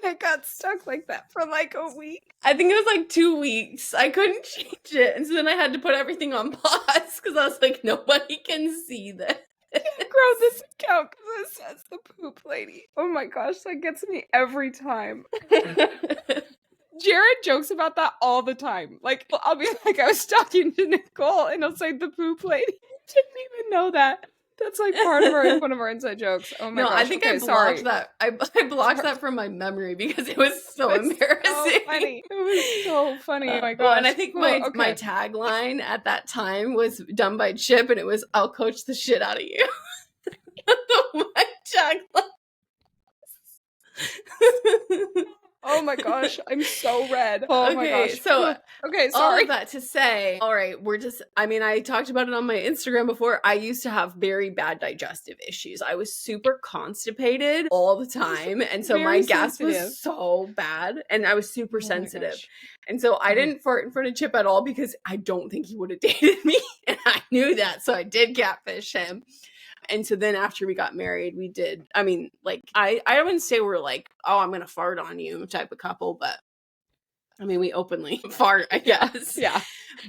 And it got stuck like that for like a week. I think it was like 2 weeks. I couldn't change it. And so then I had to put everything on pause because I was like, nobody can see this. Grow this account because it says the poop lady. Oh my gosh, that gets me every time. Jared jokes about that all the time. Like, I'll be like, I was talking to Nicole and he'll say the poop lady. Didn't even know that. That's like part of one of our inside jokes. Oh my no, gosh. I think okay, I blocked sorry. that. I blocked that from my memory because it was so embarrassing. So funny. It was so funny. Oh my gosh. Well, and I think my tagline at that time was done by Chip, and it was, "I'll coach the shit out of you." My tagline. Oh my gosh, I'm so red. Oh my gosh. So okay, all sorry. of that to say, all right, I talked about it on my Instagram before. I used to have very bad digestive issues. I was super constipated all the time. And so my gas was so bad and I was super sensitive. And so I didn't fart in front of Chip at all because I don't think he would have dated me. And I knew that. So I did catfish him. And so then after we got married, we did, I mean, like, I wouldn't say we're like, oh, I'm going to fart on you type of couple, but I mean, we openly fart, I guess. Yeah.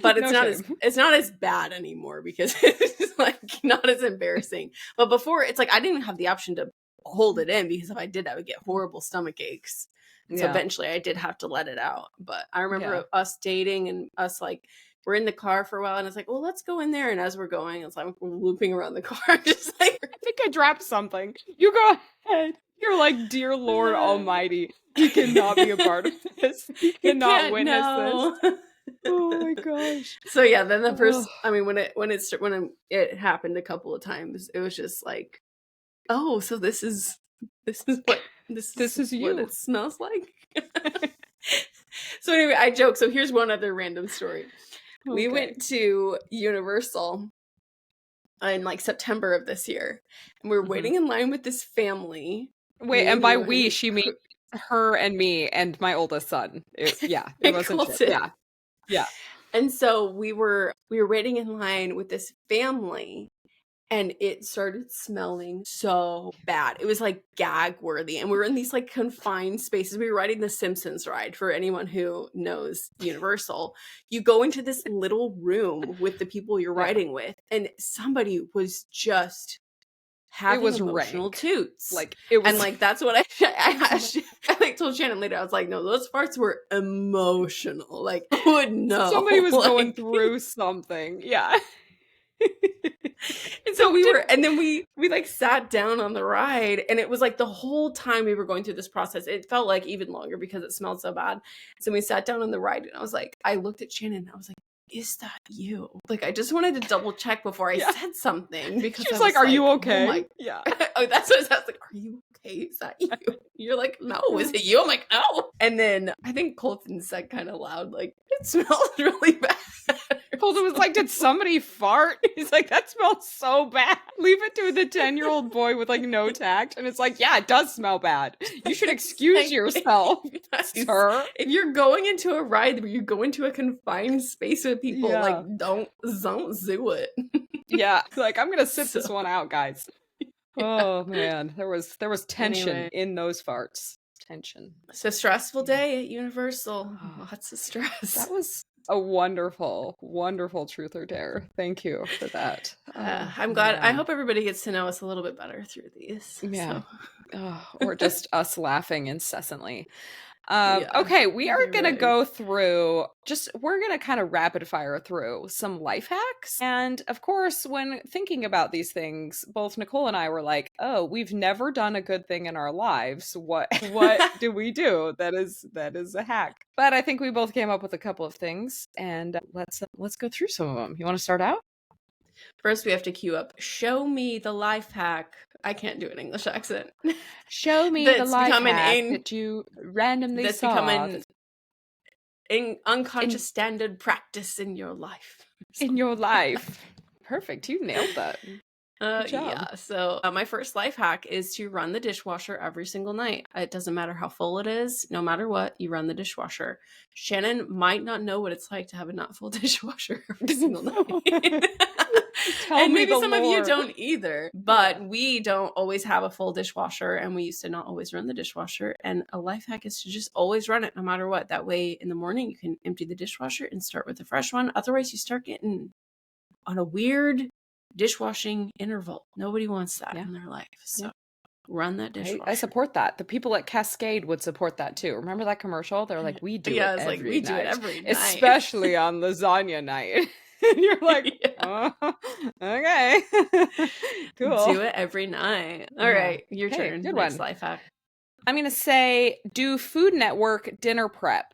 But it's not as bad anymore because it's like not as embarrassing. But before, it's like I didn't even have the option to hold it in because if I did, I would get horrible stomach aches. And so eventually I did have to let it out. But I remember us dating and us like, we're in the car for a while and it's like, well, let's go in there. And as we're going, it's like we're looping around the car. Just like, I think I dropped something. You go ahead. You're like, dear Lord Almighty, he cannot be a part of this. He cannot witness this. Oh my gosh. So yeah, then the first, I mean, when it happened a couple of times, it was just like, oh, so this is what it smells like. So anyway, I joke. So here's one other random story. Okay. We went to Universal in like September of this year, and we were waiting in line with this family. Wait, and by we, she means her and me and my oldest son. It wasn't. Yeah. And so we were waiting in line with this family, and it started smelling so bad. It was like gag worthy. And we were in these like confined spaces. We were riding the Simpsons ride, for anyone who knows Universal. You go into this little room with the people you're Yeah. riding with, and somebody was just It having was emotional rank. toots. Like, it And was like that's what I like told Shannon later. I was like, no, those farts were emotional. Like, who would somebody know? was going Like, through something. Yeah. and so So we did were, and then we like sat down on the ride, and it was like the whole time we were going through this process, it felt like even longer because it smelled so bad. So we sat down on the ride, and I was like, I looked at Shannon, and I was like, is that you? Like, I just wanted to double check before I yeah. said something, She because I was like, was "Are you like, oh okay?" my, Yeah. oh, that's what I was like, are you okay? Is that you? You're like, no, is it you? I'm like, no. And then I think Colton said kind of loud, like, it smells really bad. Colton was like, "Did somebody fart?" He's like, "That smells so bad." Leave it to the 10-year-old boy with like no tact, and it's like, "Yeah, it does smell bad. You should excuse yourself, sir." If you're going into a ride where you go into a confined space with people, like, Yeah. don't do it. Yeah. Like, I'm gonna sit So this one out, guys. yeah. Oh man, there was tension Anyway, in those farts. Tension. it's a stressful Yeah. day at Universal. Oh, Lots of stress. that was a wonderful, wonderful truth or dare. Thank you for that. Oh I'm glad. I man. hope everybody gets to know us a little bit better through these. Yeah. So Oh, or just us laughing incessantly. yeah, Okay, we are either gonna way. go through we're gonna kind of rapid fire through some life hacks. And of course, when thinking about these things, both Nicole and I were like, oh, we've never done a good thing in our lives. What do we do? That is a hack. But I think we both came up with a couple of things, and let's go through some of them. You want to start out? First, we have to queue up. Show me the life hack. I can't do an English accent. Show me the that's life become an hack in. that you randomly That's become saw an unconscious in standard practice in your life. in your life. Perfect. You nailed that. Good job. Yeah. So my first life hack is to run the dishwasher every single night. It doesn't matter how full it is. No matter what, you run the dishwasher. Shannon might not know what it's like to have a not full dishwasher every single night. Tell And me maybe the some of you lore. don't either, but we don't always have a full dishwasher, and we used to not always run the dishwasher. And a life hack is to just always run it no matter what. That way in the morning you can empty the dishwasher and start with a fresh one. Otherwise you start getting on a weird dishwashing interval. Nobody wants that Yeah. in their life. So Yeah. run that dishwasher. I support that. The people at Cascade would support that too. Remember that commercial? They're like, we do it Yeah, it's like every we do it night, every night. especially on lasagna night. And you're like, Yeah. oh, okay. Cool. Do it every night. All Yeah. right, your Okay, turn. good Next one. life hack. I'm going to say do Food Network dinner prep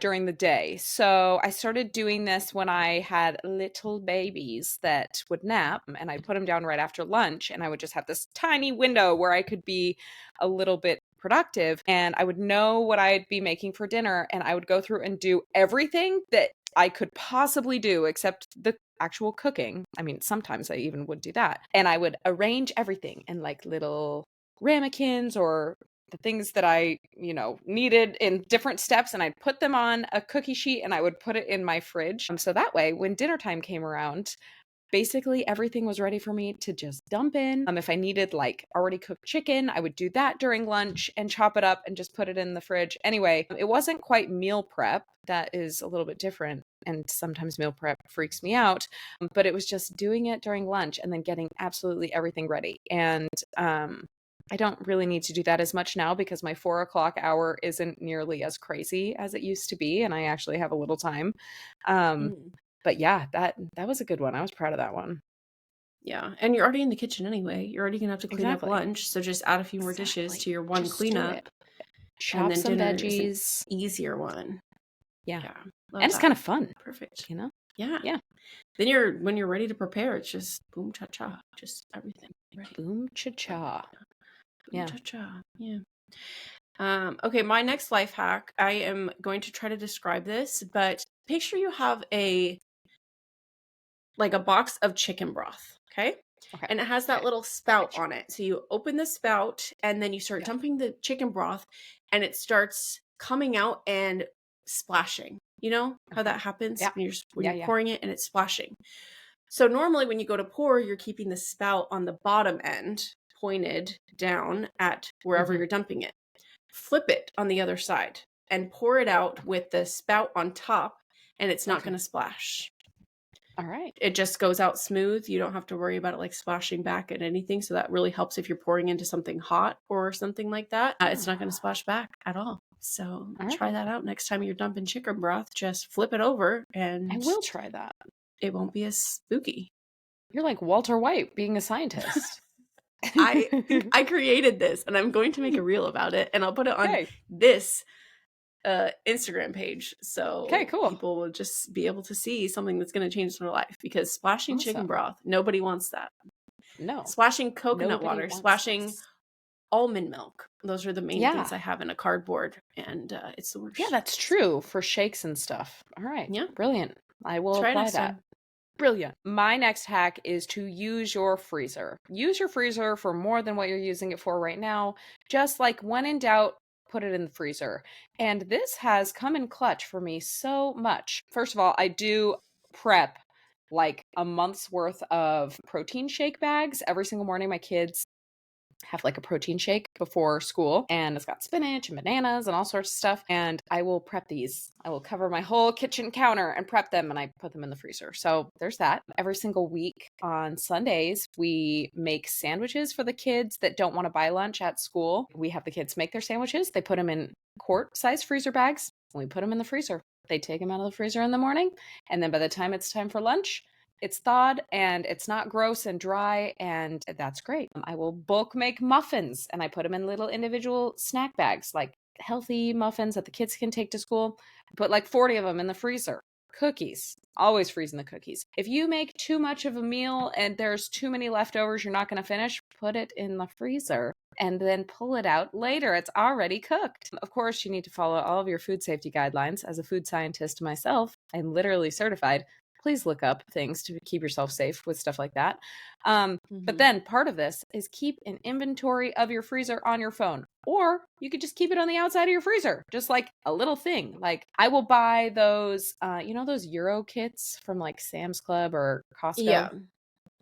during the day. So I started doing this when I had little babies that would nap, and I put them down right after lunch, and I would just have this tiny window where I could be a little bit productive, and I would know what I'd be making for dinner, and I would go through and do everything that I could possibly do except the actual cooking. I mean, sometimes I even would do that. And I would arrange everything in like little ramekins or the things that I, needed in different steps, and I'd put them on a cookie sheet and I would put it in my fridge. So that way, when dinner time came around, basically everything was ready for me to just dump in. If I needed like already cooked chicken, I would do that during lunch and chop it up and just put it in the fridge. Anyway, it wasn't quite meal prep. That is a little bit different. And sometimes meal prep freaks me out, but it was just doing it during lunch and then getting absolutely everything ready. And I don't really need to do that as much now because my 4 o'clock hour isn't nearly as crazy as it used to be, and I actually have a little time. Mm. But yeah, that was a good one. I was proud of that one. Yeah, and you're already in the kitchen anyway. You're already gonna have to clean up Exactly. lunch, so just add a few more dishes Exactly. to your one Just do cleanup, it. and Chop then some dinner is an veggies. easier one. Yeah. Yeah, And love it's that. kind of fun, Perfect. you know? Yeah. Yeah. Then when you're ready to prepare, it's just boom cha cha, just everything ready. Boom cha cha. Boom Yeah. cha cha. Yeah. Okay, my next life hack, I am going to try to describe this, but make sure you have a box of chicken broth, okay? Okay. And it has that little spout on it. So you open the spout and then you start Yeah. dumping the chicken broth, and it starts coming out and splashing. You know how Okay. that happens Yeah. when Yeah, you're yeah. pouring it and it's splashing. So normally when you go to pour, you're keeping the spout on the bottom end pointed down at wherever Mhm. you're dumping it. Flip it on the other side and pour it out with the spout on top, and it's not going Okay. to splash. All right. It just goes out smooth. You don't have to worry about it like splashing back at anything. So that really helps if you're pouring into something hot or something like that. It's not going to Ah, splash back at all. So all try right. that out next time you're dumping chicken broth. Just flip it over I and will try that. it won't be as spooky. You're like Walter White being a scientist. I I created this and I'm going to make a reel about it and I'll put it on Okay. this Instagram page Okay, so cool. people will just be able to see something that's going to change their life because splashing chicken Awesome. broth, nobody wants that. No, Splashing coconut nobody water, wants splashing this. almond milk. Those are the main things Yeah. I have in a cardboard and it's the Yeah, worst. that's true for shakes and stuff. All right. Yeah, Brilliant. I will try it apply next that. time. Brilliant. My next hack is to use your freezer. Use your freezer for more than what you're using it for right now. Just like when in doubt, put it in the freezer. And this has come in clutch for me so much. First of all, I do prep like a month's worth of protein shake bags every single morning. My kids have like a protein shake before school, and it's got spinach and bananas and all sorts of stuff, and I will prep these. I will cover my whole kitchen counter and prep them, and I put them in the freezer. So there's that. Every single week on Sundays we make sandwiches for the kids that don't want to buy lunch at school. We have the kids make their sandwiches. They put them in quart size freezer bags, and we put them in the freezer. They take them out of the freezer in the morning, and then by the time it's time for lunch, it's thawed and it's not gross and dry, and that's great. I will bulk make muffins and I put them in little individual snack bags, like healthy muffins that the kids can take to school. I put like 40 of them in the freezer. Cookies, always freezing the cookies. If you make too much of a meal and there's too many leftovers you're not going to finish, put it in the freezer and then pull it out later. It's already cooked. Of course, you need to follow all of your food safety guidelines. As a food scientist myself, I'm literally certified. Please look up things to keep yourself safe with stuff like that. But Mm-hmm. then part of this is keep an inventory of your freezer on your phone, or you could just keep it on the outside of your freezer, just like a little thing. Like I will buy those, those Euro kits from like Sam's Club or Yeah. Costco,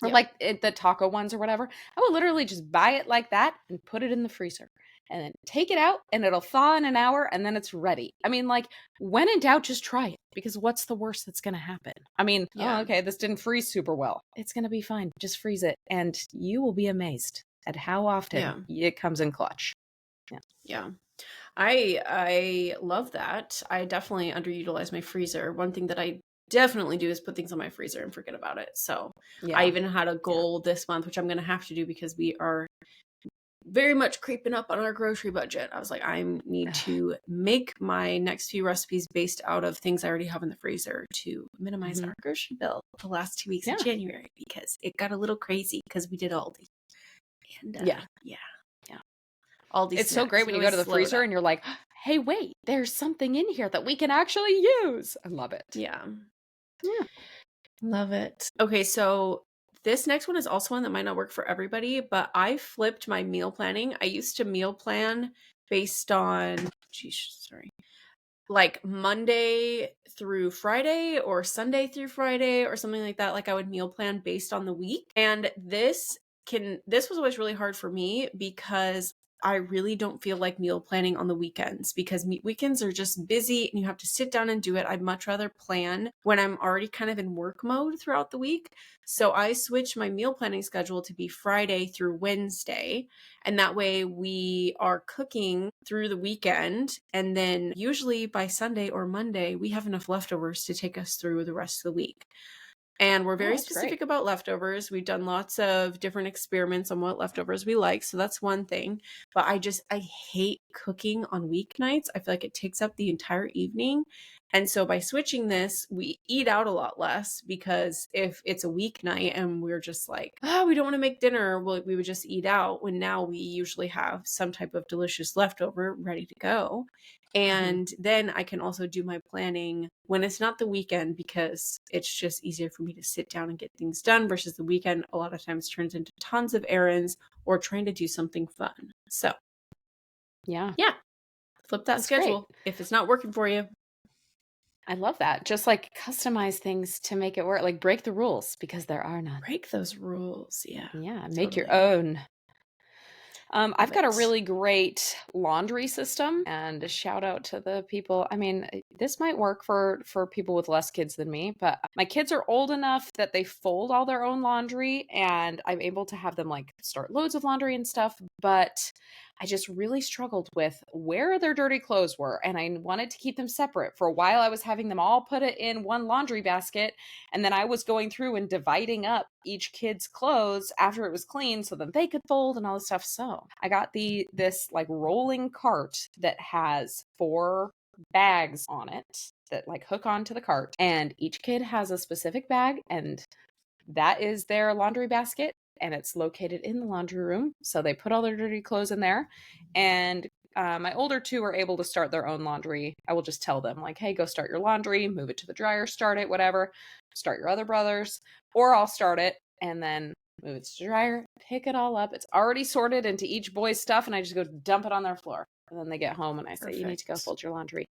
or Yep. like the taco ones or whatever. I will literally just buy it like that and put it in the freezer and then take it out and it'll thaw in an hour and then it's ready. I mean, like, when in doubt, just try it because what's the worst that's going to happen? I mean, oh, Yeah. okay, this didn't freeze super well. It's going to be fine. Just freeze it and you will be amazed at how often Yeah. it comes in clutch. Yeah. Yeah. I love that. I definitely underutilize my freezer. One thing that I definitely do is put things on my freezer and forget about it. So I Yeah. even had a Yeah. goal this month, which I'm going to have to do because we are very much creeping up on our grocery budget. I was like, I need to make my next few recipes based out of things I already have in the freezer to minimize Mhm. our grocery bill the last 2 weeks of Yeah. January because it got a little crazy because we did Aldi. And Yeah. yeah, Yeah. Aldi It's so snacks. great We when you go always to the slow it freezer up. and you're like, hey, wait, there's something in here that we can actually use. I love it. Yeah. Yeah. Love it. Okay, so this next one is also one that might not work for everybody, but I flipped my meal planning. I used to meal plan based on, geez, sorry, like Monday through Friday or Sunday through Friday or something like that. Like I would meal plan based on the week. And this was always really hard for me because I really don't feel like meal planning on the weekends because weekends are just busy and you have to sit down and do it. I'd much rather plan when I'm already kind of in work mode throughout the week. So I switched my meal planning schedule to be Friday through Wednesday. And that way we are cooking through the weekend. And then usually by Sunday or Monday, we have enough leftovers to take us through the rest of the week. And we're Oh, very that's great. specific about leftovers. We've done lots of different experiments on what leftovers we like. So that's one thing. But I hate cooking on weeknights. I feel like it takes up the entire evening. And so by switching this, we eat out a lot less because if it's a weeknight and we're just like, oh, we don't want to make dinner, well, we would just eat out when now we usually have some type of delicious leftover ready to go. Mhm. And then I can also do my planning when it's not the weekend because it's just easier for me to sit down and get things done versus the weekend a lot of times turns into tons of errands or trying to do something fun. So, Yeah, yeah, flip that that's great. schedule if it's not working for you. I love that. Just like customize things to make it work, like break the rules because there are none. Break those rules. Yeah, Yeah, make your totally. own. Love I've got a it. really great laundry system, and a shout out to the people. I mean, this might work for people with less kids than me, but my kids are old enough that they fold all their own laundry, and I'm able to have them like start loads of laundry and stuff. But I just really struggled with where their dirty clothes were, and I wanted to keep them separate. For a while, I was having them all put it in one laundry basket, and then I was going through and dividing up each kid's clothes after it was clean so that they could fold and all this stuff. So I got this like rolling cart that has 4 bags on it that like hook onto the cart. And each kid has a specific bag, and that is their laundry basket. And it's located in the laundry room. So they put all their dirty clothes in there. And my older two are able to start their own laundry. I will just tell them, like, hey, go start your laundry, move it to the dryer, start it, whatever. Start your other brothers. Or I'll start it and then move it to the dryer, pick it all up. It's already sorted into each boy's stuff, and I just go dump it on their floor. And then they get home and I say, you need to go Perfect. fold your laundry.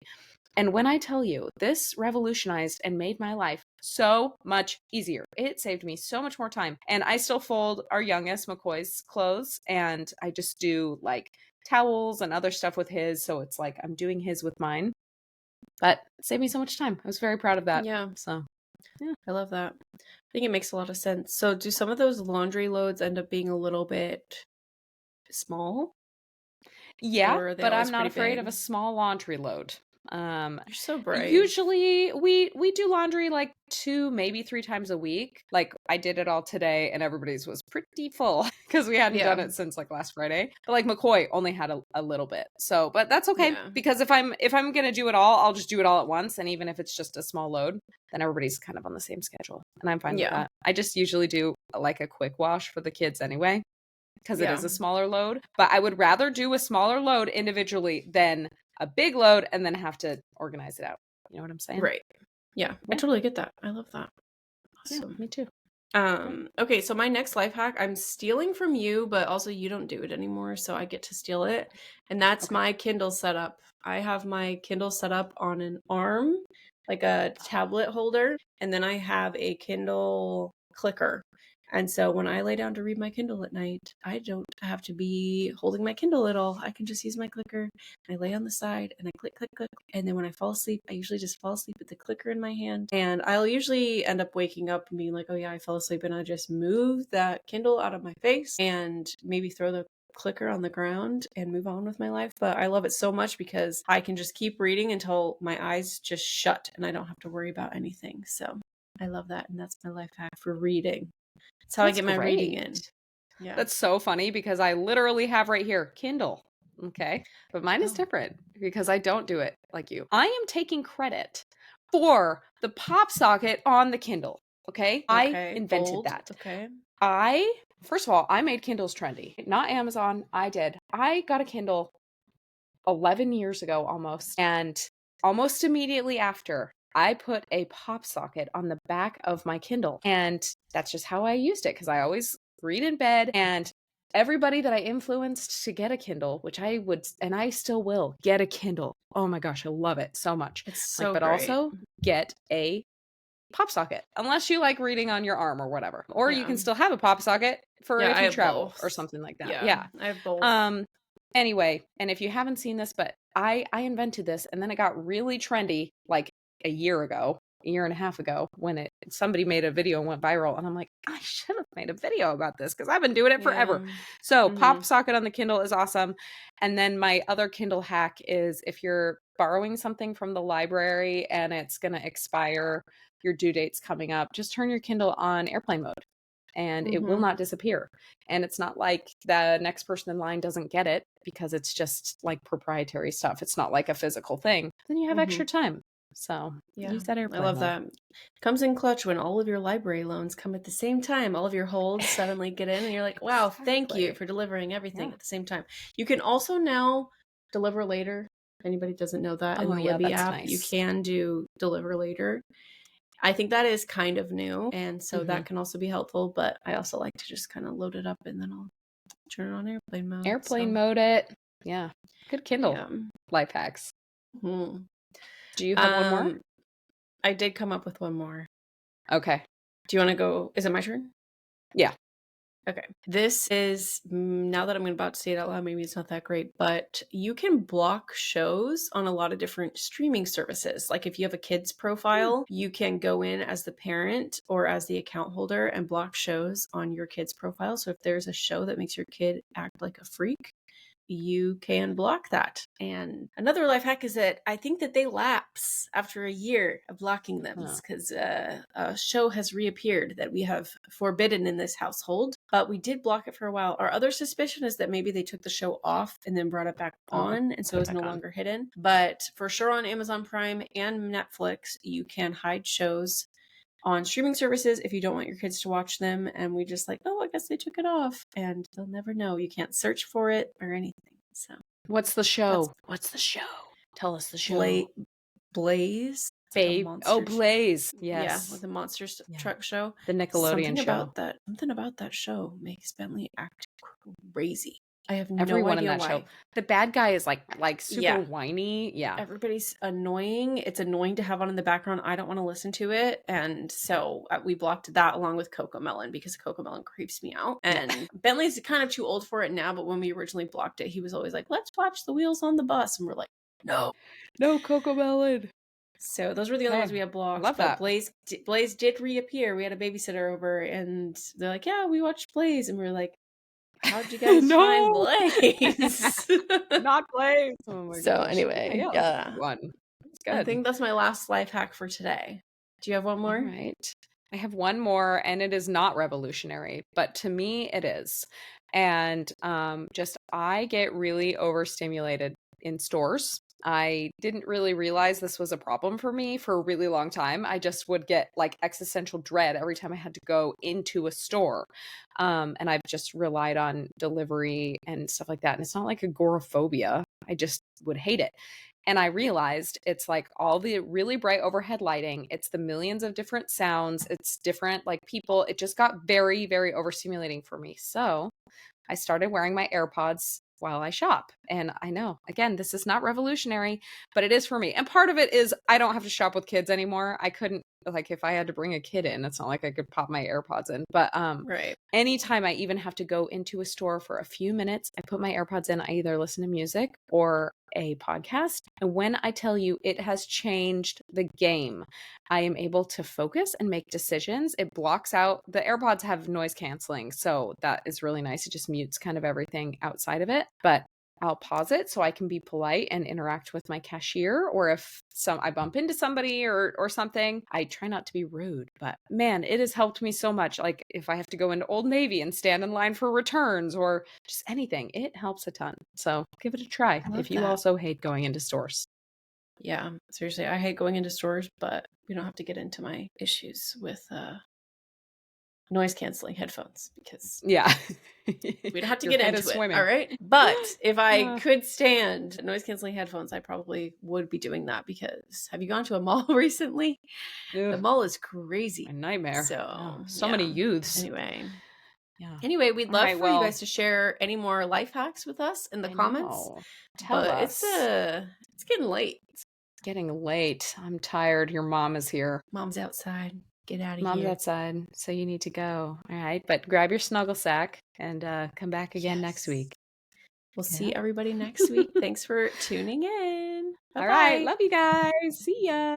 And when I tell you, this revolutionized and made my life so much easier. It saved me so much more time. And I still fold our youngest, McCoy's clothes, and I just do like towels and other stuff with his. So it's like I'm doing his with mine. But it saved me so much time. I was very proud of that. Yeah, So, yeah. I love that. I think it makes a lot of sense. So, do some of those laundry loads end up being a little bit small, Yeah, or are they but always I'm not pretty afraid of big? a small laundry load. You're so brave. Usually we do laundry like 2, maybe 3 times a week. Like I did it all today and everybody's was pretty full because we hadn't Yeah, done it since like last Friday. But like McCoy only had a little bit. So, but that's okay yeah, because if I'm going to do it all, I'll just do it all at once, and even if it's just a small load, then everybody's kind of on the same schedule. And I'm fine with yeah, that. I just usually do like a quick wash for the kids anyway because it yeah. is a smaller load. But I would rather do a smaller load individually than a big load and then have to organize it out. You know what I'm saying? Right. Yeah, I Yeah. totally get that. I love that. Yeah, Awesome. me too. Yeah. Okay, so my next life hack, I'm stealing from you, but also you don't do it anymore, so I get to steal it. And that's Okay. my Kindle setup. I have my Kindle set up on an arm, like a tablet holder, and then I have a Kindle clicker. And so when I lay down to read my Kindle at night, I don't have to be holding my Kindle at all. I can just use my clicker. I lay on the side and I click, click, click. And then when I fall asleep, I usually just fall asleep with the clicker in my hand. And I'll usually end up waking up and being like, oh yeah, I fell asleep. And I just move that Kindle out of my face and maybe throw the clicker on the ground and move on with my life. But I love it so much because I can just keep reading until my eyes just shut and I don't have to worry about anything. So I love that. And that's my life hack for reading. That's how I That's get my reading great. in. Yeah. That's so funny because I literally have right here Kindle. Okay. But mine is Oh, different because I don't do it like you. I am taking credit for the pop socket on the Kindle. Okay. I okay. invented Bold. that. Okay. First of all, I made Kindles trendy, not Amazon. I did. I got a Kindle 11 years ago almost. And almost immediately after, I put a pop socket on the back of my Kindle. And that's just how I used it because I always read in bed. And everybody that I influenced to get a Kindle, which I would, and I still will, get a Kindle. Oh my gosh, I love it so much. It's Like, so but great. also get a pop socket unless you like reading on your arm or whatever, or you Yeah. can still have a pop socket for Yeah, if I you have travel or both. something like that. Yeah, Yeah. I have both. um Anyway, and if you haven't seen this, but I invented this, and then it got really trendy like a year ago, a year and a half ago, when it somebody made a video and went viral, and I'm like, I should have made a video about this because I've been doing it Yeah. forever. So pop Mhm. socket on the Kindle is awesome. And then my other Kindle hack is if you're borrowing something from the library and it's going to expire, your due date's coming up, just turn your Kindle on airplane mode and it will Mhm. not disappear. And it's not like the next person in line doesn't get it because it's just like proprietary stuff. It's not like a physical thing. Then you have extra Mhm. time. So Yeah. use that I airplane love mode. that. Comes in clutch when all of your library loans come at the same time. All of your holds suddenly get in and you're like, "Wow, thank you Exactly. for delivering everything Yeah. at the same time." You can also now deliver later. If anybody doesn't know that, in Oh, the yeah, Libby that's app, you nice. can do deliver later. I think that is kind of new, and so Hmm. that can also be helpful, but I also like to just kind of load it up and then I'll turn it on airplane mode. Airplane So, mode it. Yeah. Good Kindle yeah. life hacks. Mhm. Do you have one more? Um, I did come up with one more. Okay. Do you want to go? Is it my turn? Yeah. Okay. This is, now that I'm about to say it out loud, maybe it's not that great, but you can block shows on a lot of different streaming services. Like if you have a kid's profile, you can go in as the parent or as the account holder and block shows on your kid's profile. So if there's a show that makes your kid act like a freak, you can block that. And another life hack is that I think that they lapse after a year of blocking them Huh. because a show has reappeared that we have forbidden in this household, but we did block it for a while. Our other suspicion is that maybe they took the show off and then brought it back Oh, on, and so put it it's back no on. longer hidden. But for sure on Amazon Prime and Netflix, you can hide shows on streaming services if you don't want your kids to watch them. And we just like, oh, I guess they took it off, and they'll never know. You can't search for it or anything. So What's the that's show? What's the show? Tell us the show. Blaze. It's like a Babe. Oh, monster. Blaze. Yeah, Yes. with a monster Yeah. truck show. The Nickelodeon show. Something about that show makes Bentley act crazy. I have no Everyone in idea that why. show. The bad guy is like super Yeah. whiny. Yeah. Everybody's annoying. It's annoying to have on in the background. I don't want to listen to it. And so we blocked that along with Coco Melon because Coco Melon creeps me out. Yeah. And Bentley's kind of too old for it now, but when we originally blocked it, he was always like, let's watch The Wheels on the Bus. And we're like, no. No Coco Melon. So those were the only ones we Okay. had blocked. Love But that. Blaze did reappear. We had a babysitter over and they're like, yeah, we watched Blaze. And we were like, how'd you guys find No. Blaze? Not Blaze. Oh my So gosh. anyway, Yeah, that's a good one. It's I good. think that's my last life hack for today. Do you have one All more? right. I have one more, and it is not revolutionary, but to me it is. And just I get really overstimulated in stores. I didn't really realize this was a problem for me for a really long time. I just would get like existential dread every time I had to go into a store. And I've just relied on delivery and stuff like that. And it's not like agoraphobia. I just would hate it. And I realized it's like all the really bright overhead lighting, it's the millions of different sounds, it's different like people. It just got very, very overstimulating for me. So I started wearing my AirPods while I shop. And I know, again, this is not revolutionary, but it is for me. And part of it is I don't have to shop with kids anymore. I couldn't, like, if I had to bring a kid in, it's not like I could pop my AirPods in. But Right. anytime I even have to go into a store for a few minutes, I put my AirPods in. I either listen to music or a podcast. And when I tell you it has changed the game, I am able to focus and make decisions. It blocks out the AirPods have noise canceling. So that is really nice. It just mutes kind of everything outside of it. But I'll pause it so I can be polite and interact with my cashier, or if I bump into somebody or something, I try not to be rude. But man, it has helped me so much. Like if I have to go into Old Navy and stand in line for returns or just anything, it helps a ton. So give it a try I love if you that. also hate going into stores. Yeah, seriously, I hate going into stores, but we don't have to get into my issues with noise canceling headphones because Yeah. we don't have to Your get head into is it. swimming. All right. But if I Uh, could stand noise canceling headphones, I probably would be doing that because have you gone to a mall recently? The ugh, mall is crazy. a nightmare. So, So many yeah. youths. Anyway. Yeah. Anyway, we'd All love right. for you Well, guys to share any more life hacks with us in the I comments. know. Tell But us. it's getting late. It's getting late. I'm tired. Your mom is here. Mom's outside. Get out of Mom's here. outside, so you need to go. All right. But grab your snuggle sack and come back again next Yes. week. We'll Yeah. see everybody next week. Thanks for tuning in. Bye All right. bye. Love you guys. See ya.